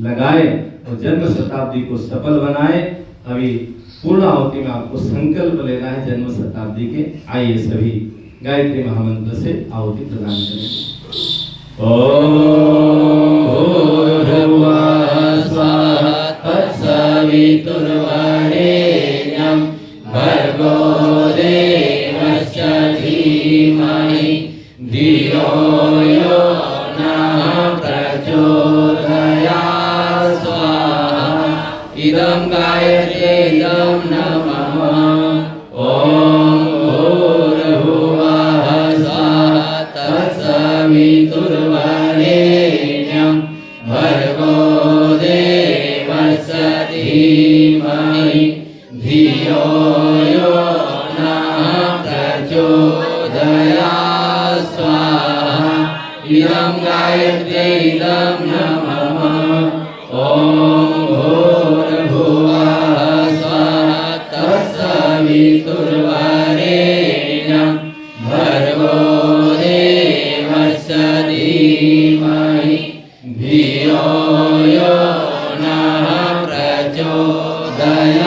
लगाए और जन्म शताब्दी को सफल बनाए। अभी पूर्ण आहुति में आपको संकल्प लेना है जन्म शताब्दी के। आइए सभी गायत्री महामंत्र से आहुति प्रदान करें। ओम भूर्भुवः स्वः तत्सवितुर्वरेण्यं भर्गो देवस्य धीमहि धियो यो नः प्रचोदयात् स्वाहा। इदं गायत्रीदं नमः। ओम भूर्भुवः स्वः तत्सवितुर्वरेण्यं भर्गो देवस्य धीमहि धियो यो नः प्रचोदयात् स्वाहा। इदं गायत्रीदं नमः। ओम भूर्भुवः स्वः तत्सवितुर्वरेण्यं भर्गो देवस्य धीमहि धियो यो नः प्रचोदयात्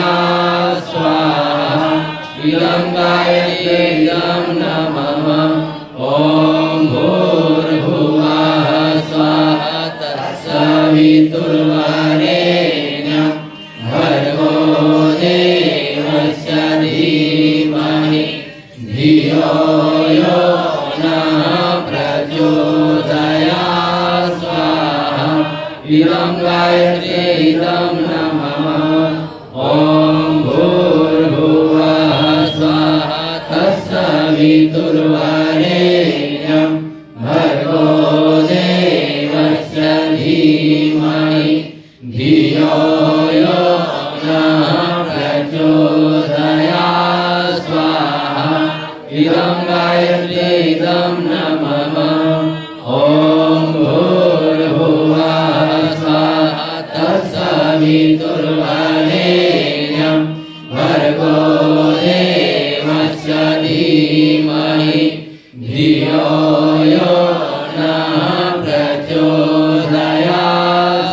स्वाहा। इदं गायत्रीदं नमः। ओम भूर्भुवः स्वः तत्सवितुर्वरेण्यं भर्गो देवस्य धीमहि धियो यो नः प्रचोदयात् स्वाहा। इदं गायत्रीदं नमः। ओम भूर्भुवः स्वः तत्सवितुर्वरेण्यं भर्गो देवस्य धीमहि धियो यो नः प्रचोदयात् स्वाहा। इदं गायत्रीदं नमः। ओम भूर्भुवः स्वः तत्सवितुर्वरेण्यं भर्गो देवस्य धीमहि धियो यो नः प्रचोदयात्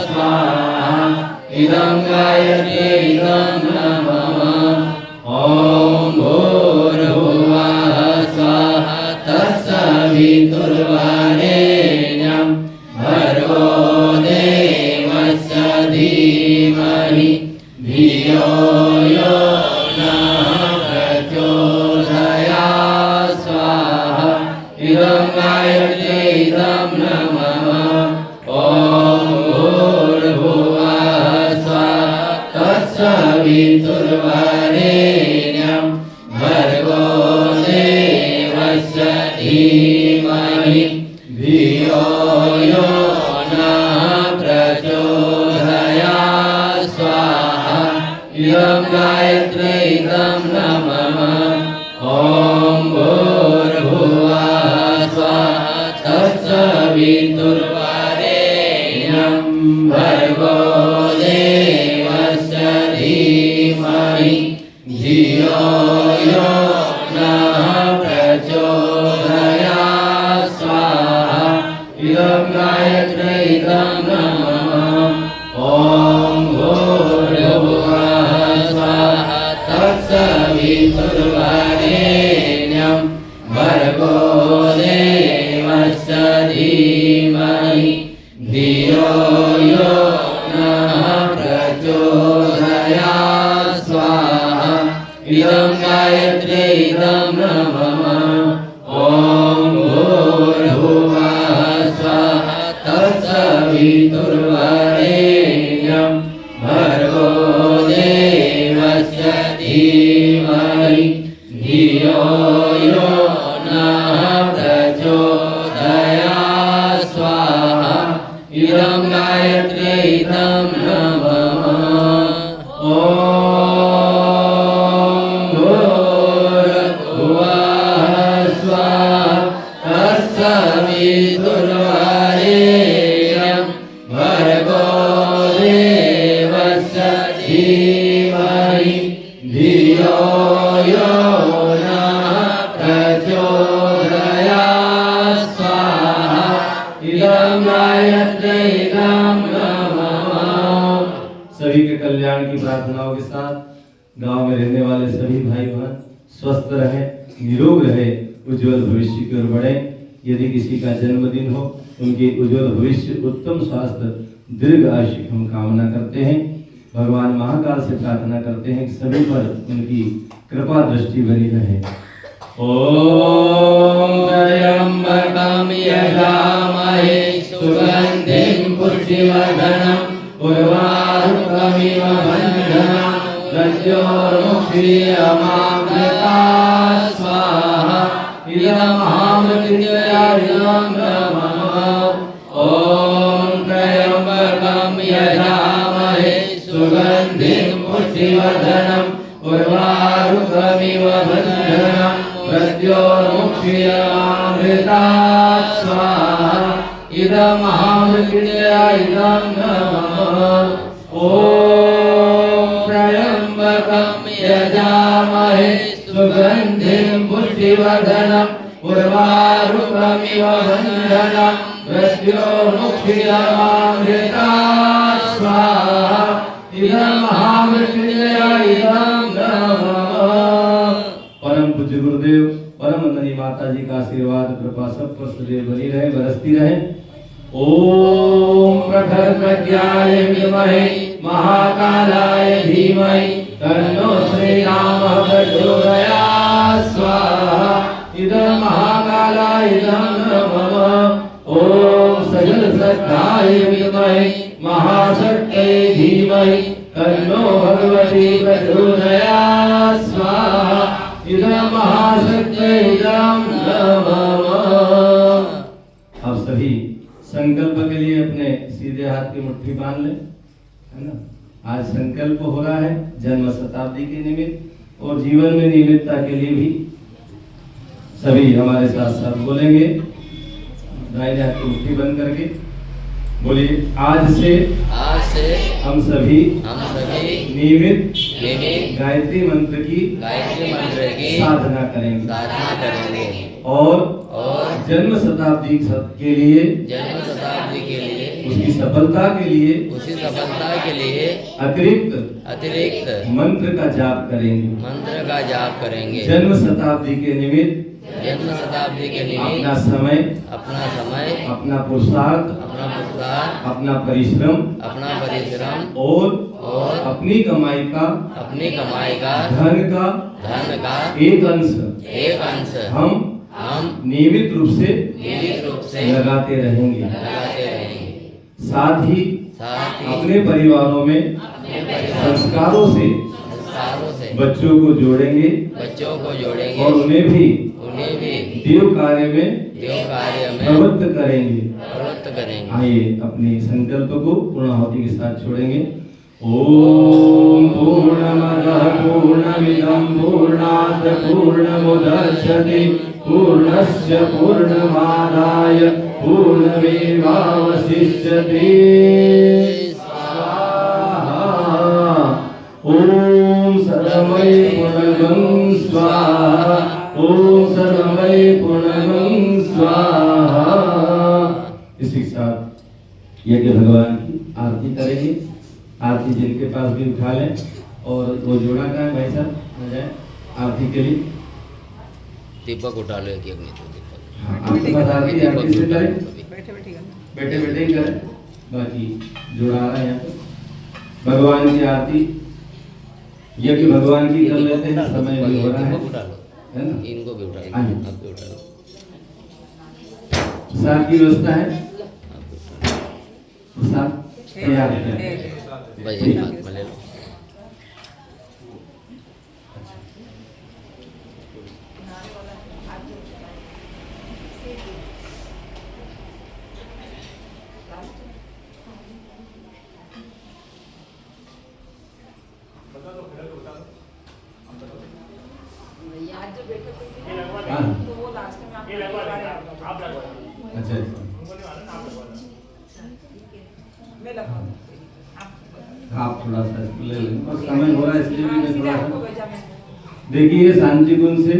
स्वाहा। इदं गायत्रीदं नमः। ओम भूर्भुवः स्वः तत्सवितुर्वरेण्यं भर्गो देवस्य धीमहि धियो यो नः प्रचोदयात् स्वाहा। इदं गायत्रीदं नमः। ओम भूर्भुवः स्वः तत्सवितुर्वरेण्यं भर्गो देवस्य धीमहि धियो यो नः प्रचोदयात् स्वाहा। इदं गायत्रीदं नमः। ओम भूर्भुवः स्वः तत्सवितुर्वरेण्यं भर्गो देवस्य धीमहि धियो यो नः प्रचोदयात् स्वाहा। इदं गायत्रीदं नमः। ओम भूर्भुवः स्वः तत्सवितुर्वरेण्यं भर्गो देवस्य धीमहि धियो यो नः प्रचोदयात् स्वाहा। इदं गायत्रीदं नमः। ओम भूर्भुवः स्वः तत्सवितुर्वरेण्यं भर्गो देवस्य धीमहि धियो यो नः प्रचोदयात् इदं गायत्र्यै इदं नमः। ॐ भूर्भुवः स्वः तत्सवितुर्वरेण्यं भर्गो देवस्य धीमहि धियो यो नः प्रचोदयात् स्वाहा। इदं गायत्र्यै इदं नमः। सभी के कल्याण की प्रार्थनाओं के साथ गांव में रहने वाले सभी भाई बहन स्वस्थ रहे, निरोग रहे, उज्जवल भविष्य की ओर बढ़े। यदि किसी का जन्मदिन हो, उनके उज्जवल भविष्य, उत्तम स्वास्थ्य, दीर्घ आयु की हम कामना करते हैं। भगवान महाकाल से प्रार्थना करते हैं कि सभी पर उनकी कृपा दृष्टि बनी रहे। ओम त्र्यंबकं यजामहे सुगंधिं पुष्टिवर्धनम् उर्वारुकमिव बन्धनं मृत्योर्मुक्षीयमामृतात् स्वाहा। इदमहामृत्युञ्जयाय नमः। ओम त्र्यंबकं यजामहे सुगंधिं पुष्टिवर्धनम् उर्वारुकमिव बन्धनं मृत्योर्मुक्षीयमामृतात् स्वाहा। इदमहामृत्युञ्जयाय नमः। ओम त्र्यंबकं यजामहे सुगंधिं पुष्टिवर्धनम् उर्वारुकमिव बन्धनं मृत्योर्मुक्षीयमामृतात् स्वाहा। इदमहामृत्युञ्जयाय नमः। परम पूज्य गुरुदेव परम वंदनीय माता जी का आशीर्वाद कृपा सब पर सदैव बनी रहे, बरसती रहे। ओम प्रखर प्रज्ञाय विद्महे महाकालाय धीमहि तन्नो श्रीरामः प्रचोदयात् स्वाहा। इदं महाकालाय इदं नमः। ओम सजल सत्ताय विद्महे महाशक्त्यै धीमहि तन्नो भगवती प्रचोदयात् स्वाहा। इदं महाशक्त्यै इदं नमः। आप सभी संकल्प के लिए अपने सीधे हाथ की मुट्ठी बांध लें, है ना। आज संकल्प हो रहा है जन्म शताब्दी के निमित्त और जीवन में निमित्तता के लिए भी सभी हमारे साथ साथ बोलेंगे। दाहिने हाथ की मुट्ठी बंद करके बोलिए, आज से हम सभी नियमित गायत्री मंत्र की साधना करेंगे और जन्म शताब्दी के लिए उसकी सफलता के लिए अतिरिक्त मंत्र का जाप करेंगे। जन्म शताब्दी के निमित्त अपना समय, अपना पुरुषार्थ, अपना परिश्रम और अपनी कमाई का धन का एक अंश हम नियमित रूप से लगाते रहेंगे। साथ ही अपने परिवारों में संस्कारों से बच्चों को जोड़ेंगे और उन्हें भी देव कार्य में प्रवृत्त करेंगे। आइए अपने संकल्प को पूर्णाहुति के साथ छोड़ेंगे। ओम पूर्णमदः पूर्णमिदं पूर्णात् पूर्णमुदच्यते पूर्णस्य पूर्णमादाय पूर्णमेवावशिष्यते। ओम सर्वमय पूर्णं स्वाहा। ओम सर्वमय पूर्णं स्वाहा। इसी के साथ यज्ञ भगवान की आरती करेंगे। आरती जिनके पास भी उठा लें और वो जोड़ा का है भाई साहब आ जाए आरती के लिए। दीपक उठा लो एक नहीं तो दीपक। हाँ, आपके पास आरती से करें, बैठे बैठे ही करें। बाकी जोड़ा आ रहा है यहाँ पे भगवान की आरती यज्ञ भगवान की कर लेते हैं। समय भी हो रहा है ना। इनको भी उठा लो, आप भी उठा लो। प्रसाद की व्यवस्था है, प्रसाद तैयार है भाई एक हाथ में ले लो। मैं लगवा दूंगी। आप थोड़ा सा इसको ले लें, और समय हो रहा है इसलिए भी मैं सीधे थोड़ा आपको सा। भेजा मैंने। देखिए शांति कुंज से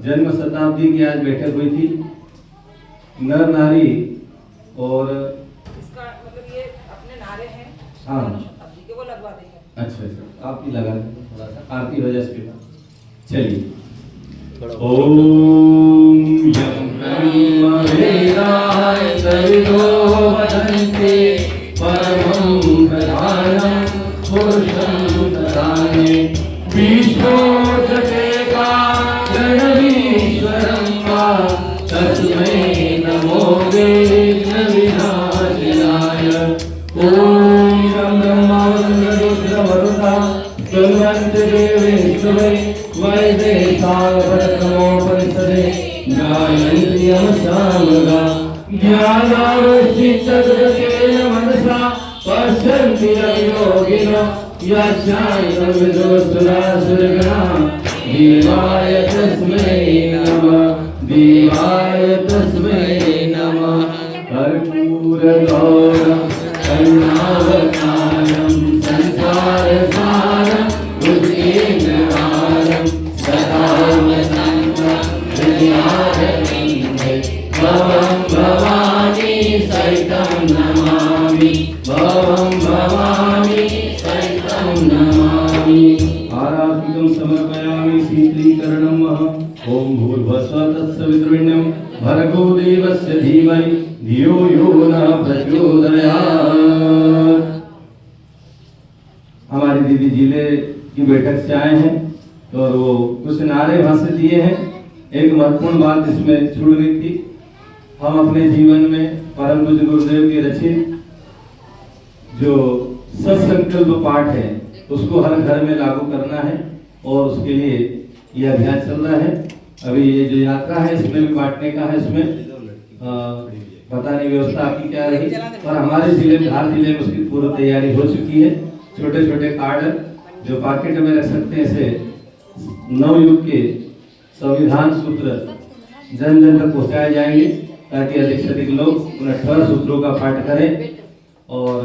जन्म शताब्दी की आज बैठक हुई थी। नर नारी और इसका मतलब ये अपने नारे हैं, हाँ। शताब्दी के, वो लगवा देंगे। अच्छा आप ही लगा दें थोड़ा सा, आरती हो जाए इसके बाद। चलिए। थोड़ा ओम यं ब्रह्म वेदाय तविदो वदन्ति परमं प्रधानं पुरुषं ददामि विश्वोदकेका गणवीश्वरं वा तस्मै नमो विघ्नविनाशनाय। ओम यं ब्रह्मा रुद्रवरुणा स्तुवन्ति देवेश्वरै वैदेशागपरक्रमोपनिषदे गायन्ति यमसामगा ज्ञानावस्थितगतेन मनसा पश्यन्ति योगिनो यस्यान्तं विदुषुरासुरगणा देवाय तस्मै नमः देवाय तस्मै नमः। कर्पूरगौरं करुणावतारं संसारसारं बुद्धिज्ञानं सदा वसन्तं हृदयारविन्दे भवं भवानी सहितं नमामि भवं भवानी सहितं नमामि। आराधिकं समर्पयामि शीतलीकरणं ओम भूर्भुवस्सुः तत्सवितुर्वरेण्यं भर्गो देवस्य धीमहि धियो यो नः प्रचोदयात्। हमारी दीदी जिले की बैठक से आए हैं और वो कुछ नारे भाषण दिए हैं। एक महत्वपूर्ण बात इसमें छूट गई थी। हम अपने जीवन में परम पूज्य गुरुदेव की रचित जो सत्संकल्प पाठ है उसको हर घर में लागू करना है और उसके लिए यह अभियान चल रहा है। अभी ये जो यात्रा है इसमें भी बांटने का है। इसमें पता नहीं व्यवस्था आपकी क्या रही, और हमारे जिले में धार जिले में उसकी पूरी तैयारी हो चुकी है। छोटे छोटे कार्ड जो पॉकेट में रख सकते हैं, ऐसे नवयुग के संविधान सूत्र जन जन तक पहुंचाए जाएंगे ताकि अधिक से अधिक लोग उन 18 सूत्रों का पाठ करें। और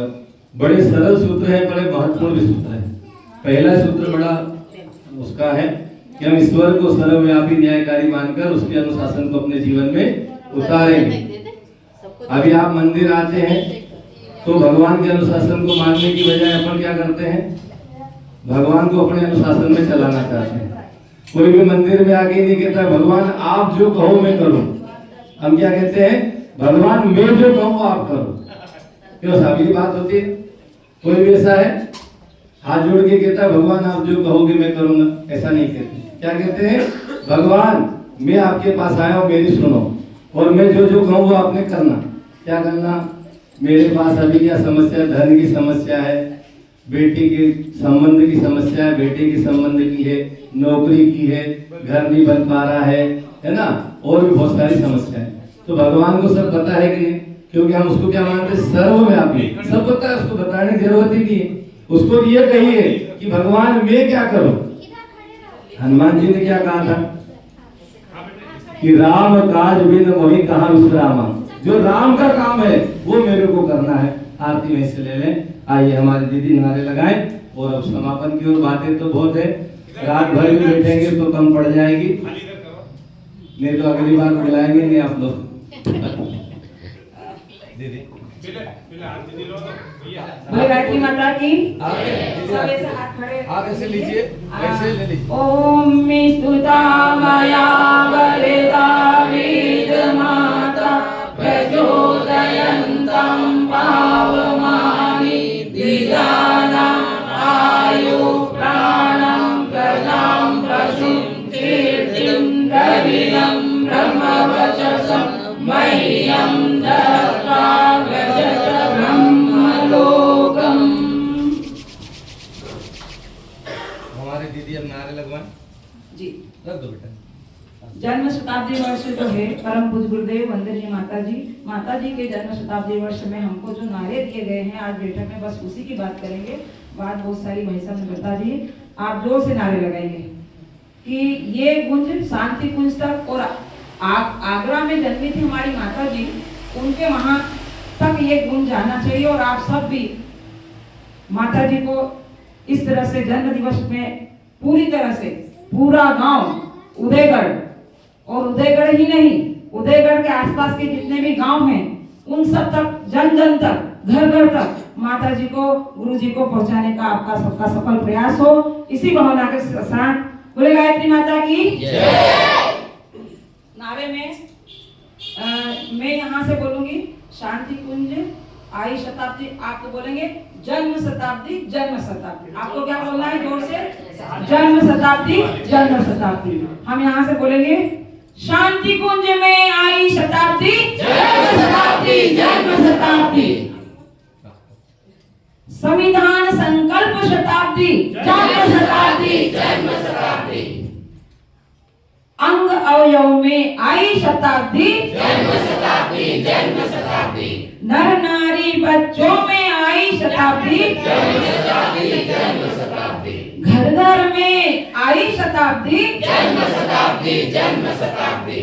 बड़े सरल सूत्र हैं, बड़े महत्वपूर्ण भी सूत्र हैं। पहला सूत्र बड़ा उसका है कि हम ईश्वर को सर्वव्यापी न्यायकारी मानकर उसके अनुशासन को अपने जीवन में उतारेंगे। अभी आप मंदिर आते हैं तो भगवान के अनुशासन को मानने की बजाय अपन क्या करते हैं, भगवान को अपने अनुशासन में चलाना चाहते हैं। कोई भी मंदिर में आके नहीं कहता भगवान आप जो कहो मैं करूं। हम क्या कहते हैं, भगवान मैं जो कहूं आप करो। क्यों साहब ये बात होती है? कोई भी ऐसा है हाथ जोड़ के कहता है भगवान आप जो कहोगे मैं करूंगा, ऐसा नहीं कहते। क्या कहते हैं, भगवान मैं आपके पास आया हूं, मेरी सुनो, और मैं जो जो कहूँ वो आपने करना। क्या करना? मेरे पास अभी क्या समस्या, धन की समस्या है, बेटी के संबंध की समस्या है, बेटे की संबंध की है, नौकरी की है, घर नहीं बन पा रहा है ना, और भी बहुत सारी समस्या है। तो भगवान को सब पता है कि नहीं? क्योंकि हम उसको क्या मानते हैं, सर्वव्यापी, सब पता है, उसको बताने की जरूरत ही नहीं है। उसको ये कहिए कि भगवान मैं क्या करूं। हनुमान जी ने क्या कहा था कि राम काज बिन मोहि कहां विश्रामा। जो राम का काम है वो मेरे को करना है। आरती में से ले लें। आइए हमारी दीदी नारे लगाएं और अब समापन की ओर। बातें तो बहुत है, रात भर भी बैठेंगे तो कम पड़ जाएगी, नहीं तो अगली बार बुलाएंगे नहीं आप लोग। दीदी बोले गायत्री माता की। आप ऐसे लीजिए, ऐसे ले लीजिए। ओम स्तुता मया वरदा वेद माता प्रचोदयन्तं पावमानि द्विजानां आयु प्राणं प्रजां पशुं कीर्तिं रविनं ब्रह्मवचसं मह्यं दत्त्वा व्रजत ब्रह्मलोकम्। हमारे दीदी अब नारे लगवाएं जी। रख दो बेटा। जन्म शताब्दी वर्ष जो है परम पूज्य गुरुदेव वंदनीय माता जी के जन्म शताब्दी वर्ष में हमको जो नारे दिए गए हैं आज बैठक में, बस उसी की बात करेंगे। बात बहुत सारी भाई साहब ने बता दी। आप जोर से नारे लगाएंगे कि ये गुंज शांति कुंज तक। और आगरा में जन्मी थी हमारी माता जी, उनके वहाँ तक ये गुण जाना चाहिए। और आप सब भी माता जी को इस तरह से जन्म दिवस में पूरी तरह से पूरा गांव उदयगढ़, और उदयगढ़ ही नहीं, उदयगढ़ के आसपास के जितने भी गांव हैं उन सब तक, जन जन तक, घर घर तक माता जी को, गुरु जी को पहुंचाने का आपका सबका सफल प्रयास हो। इसी भावना के साथ बोले गायत्री माता की जय। नारे में मैं यहाँ से बोलूंगी शांति कुंज आई शताब्दी, आप तो बोलेंगे जन्म शताब्दी, जन्म शताब्दी। आपको क्या बोलना है जोर से? जन्म शताब्दी, जन्म शताब्दी। हम यहाँ से बोलेंगे शांति कुंज में आई शताब्दी, जन्म शताब्दी, जन्म शताब्दी। संविधान संकल्प शताब्दी, जन्म शताब्दी, जन्म शताब्दी। अंग अवयव में आई शताब्दी, जन्म शताब्दी, जन्म शताब्दी। नर नारी बच्चों में आई शताब्दी, जन्म शताब्दी, जन्म शताब्दी। घर घर में आई शताब्दी, जन्म शताब्दी, जन्म शताब्दी।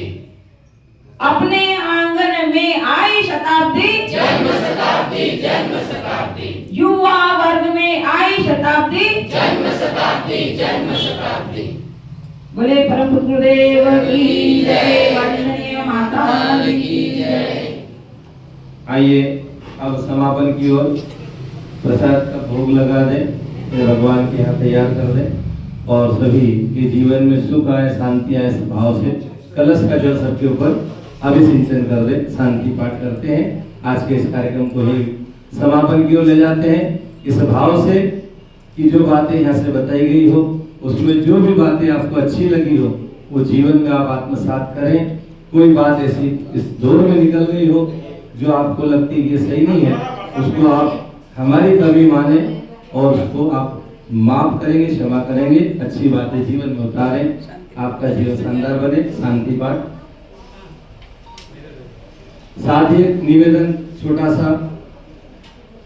अपने आंगन में आई शताब्दी, जन्म शताब्दी, जन्म शताब्दी। युवा वर्ग में आई शताब्दी, जन्म शताब्दी, जन्म शताब्दी। बोले परम गुरुदेव की जय, वंदनीय माता की जय। आइए अब समापन की ओर प्रसाद का भोग लगा दें, भगवान के यहाँ तैयार कर दें और सभी के जीवन में सुख आए, शांति आए, इस भाव से कलश का जल सबके ऊपर अभिसिंचन कर दें, शांति पाठ करते हैं। आज के इस कार्यक्रम को ही समापन की ओर ले जाते हैं इस भाव से कि जो बातें यहाँ से बताई गई हो उसमें जो भी बातें आपको अच्छी लगी हो वो जीवन में आप आत्मसात करें। कोई बात ऐसी इस दौर में निकल गई हो जो आपको लगती है ये सही नहीं है, उसको आप हमारी कमी माने और उसको आप माफ करेंगे, क्षमा करेंगे, अच्छी बातें जीवन में उतारें, आपका जीवन शानदार बने। शांति पाठ। साथ ही एक निवेदन छोटा सा,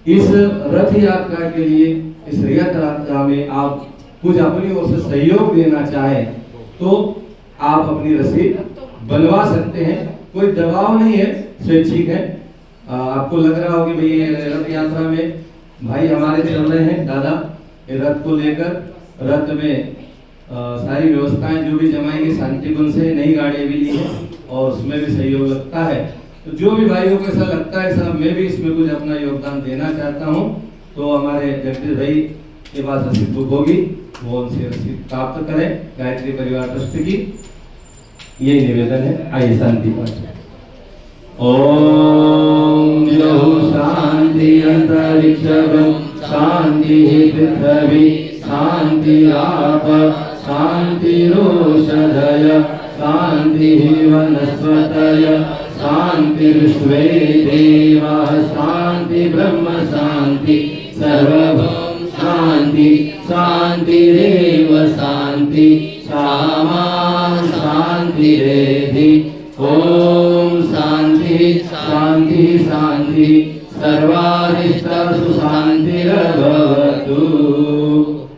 इस रथ यात्रा के लिए, इस रथ यात्रा में आप कुछ अपनी ओर से सहयोग देना चाहे तो आप अपनी रसीद बनवा सकते हैं, कोई दबाव नहीं है, स्वैच्छिक है। आपको लग रहा हो कि भाई ये रथ यात्रा में भाई हमारे चल रहे हैं दादा, ये रथ को लेकर रथ में सारी व्यवस्थाएं जो भी जमाई गई शांति कुंज से, नई गाड़ियां भी ली हैं और उसमें भी सहयोग लगता है। तो जो भी भाइयों को ऐसा लगता है साहब मैं भी इसमें कुछ अपना योगदान देना चाहता हूँ, तो हमारे जगदीश भाई के पास रसीद बुक होगी, वो उनसे रसीद प्राप्त करें। गायत्री परिवार ट्रस्ट की यही निवेदन है। आइए शांति पाठ। ओम शांति अंतरिक्षं शांति पृथ्वी शांति आप शांतिरोषधय शांति वनस्पतय शांति विश्वे देवा शांति ब्रह्म शांति सर्वभौम शांति शांतिरेव शांति सामा शांतिरेधि। ओम शांति शांति शांति सर्वारिष्टसु शांतिर्भवतु।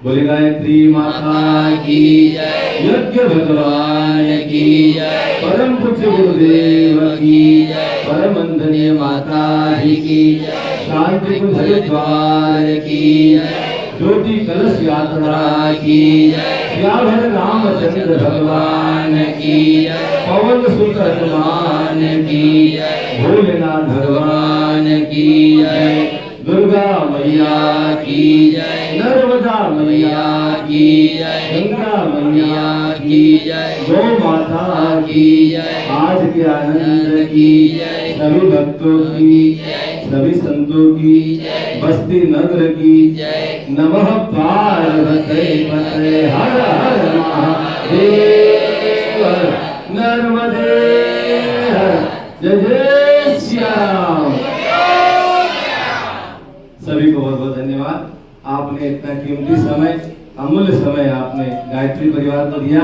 बोले गायत्री माता की जय, यज्ञ भगवान की जय, परम पूज्य गुरुदेव की जय, परम वंदनीय माता जी की जय, शांति कुंज हरिद्वार की जय, ज्योति कलश यात्रा की जय, श्यामल रामचंद्र भगवान की जय, पवन सुत हनुमान की जय, भोलेनाथ भगवान की जय, दुर्गा मैया की जय, नर्मदा मैया की जय, गंगा मैया की जय, गौ माता की जय, आज के आनंद की जय, सभी भक्तों की जय, सभी संतों की जय, बस्ती नगर की जय। नमः पार्वती पते हर हर महादेव नर्मदे जय जय श्याम। सभी को बहुत बहुत धन्यवाद। आपने इतना कीमती समय, अमूल्य समय आपने गायत्री परिवार को दिया।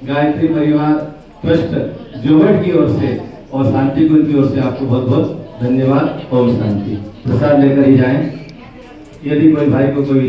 गायत्री परिवार ट्रस्ट जोहट की ओर से और शांति कुंज की ओर से आपको बहुत बहुत धन्यवाद। ओम शांति। प्रसाद लेकर ही जाएं। यदि कोई भाई को कोई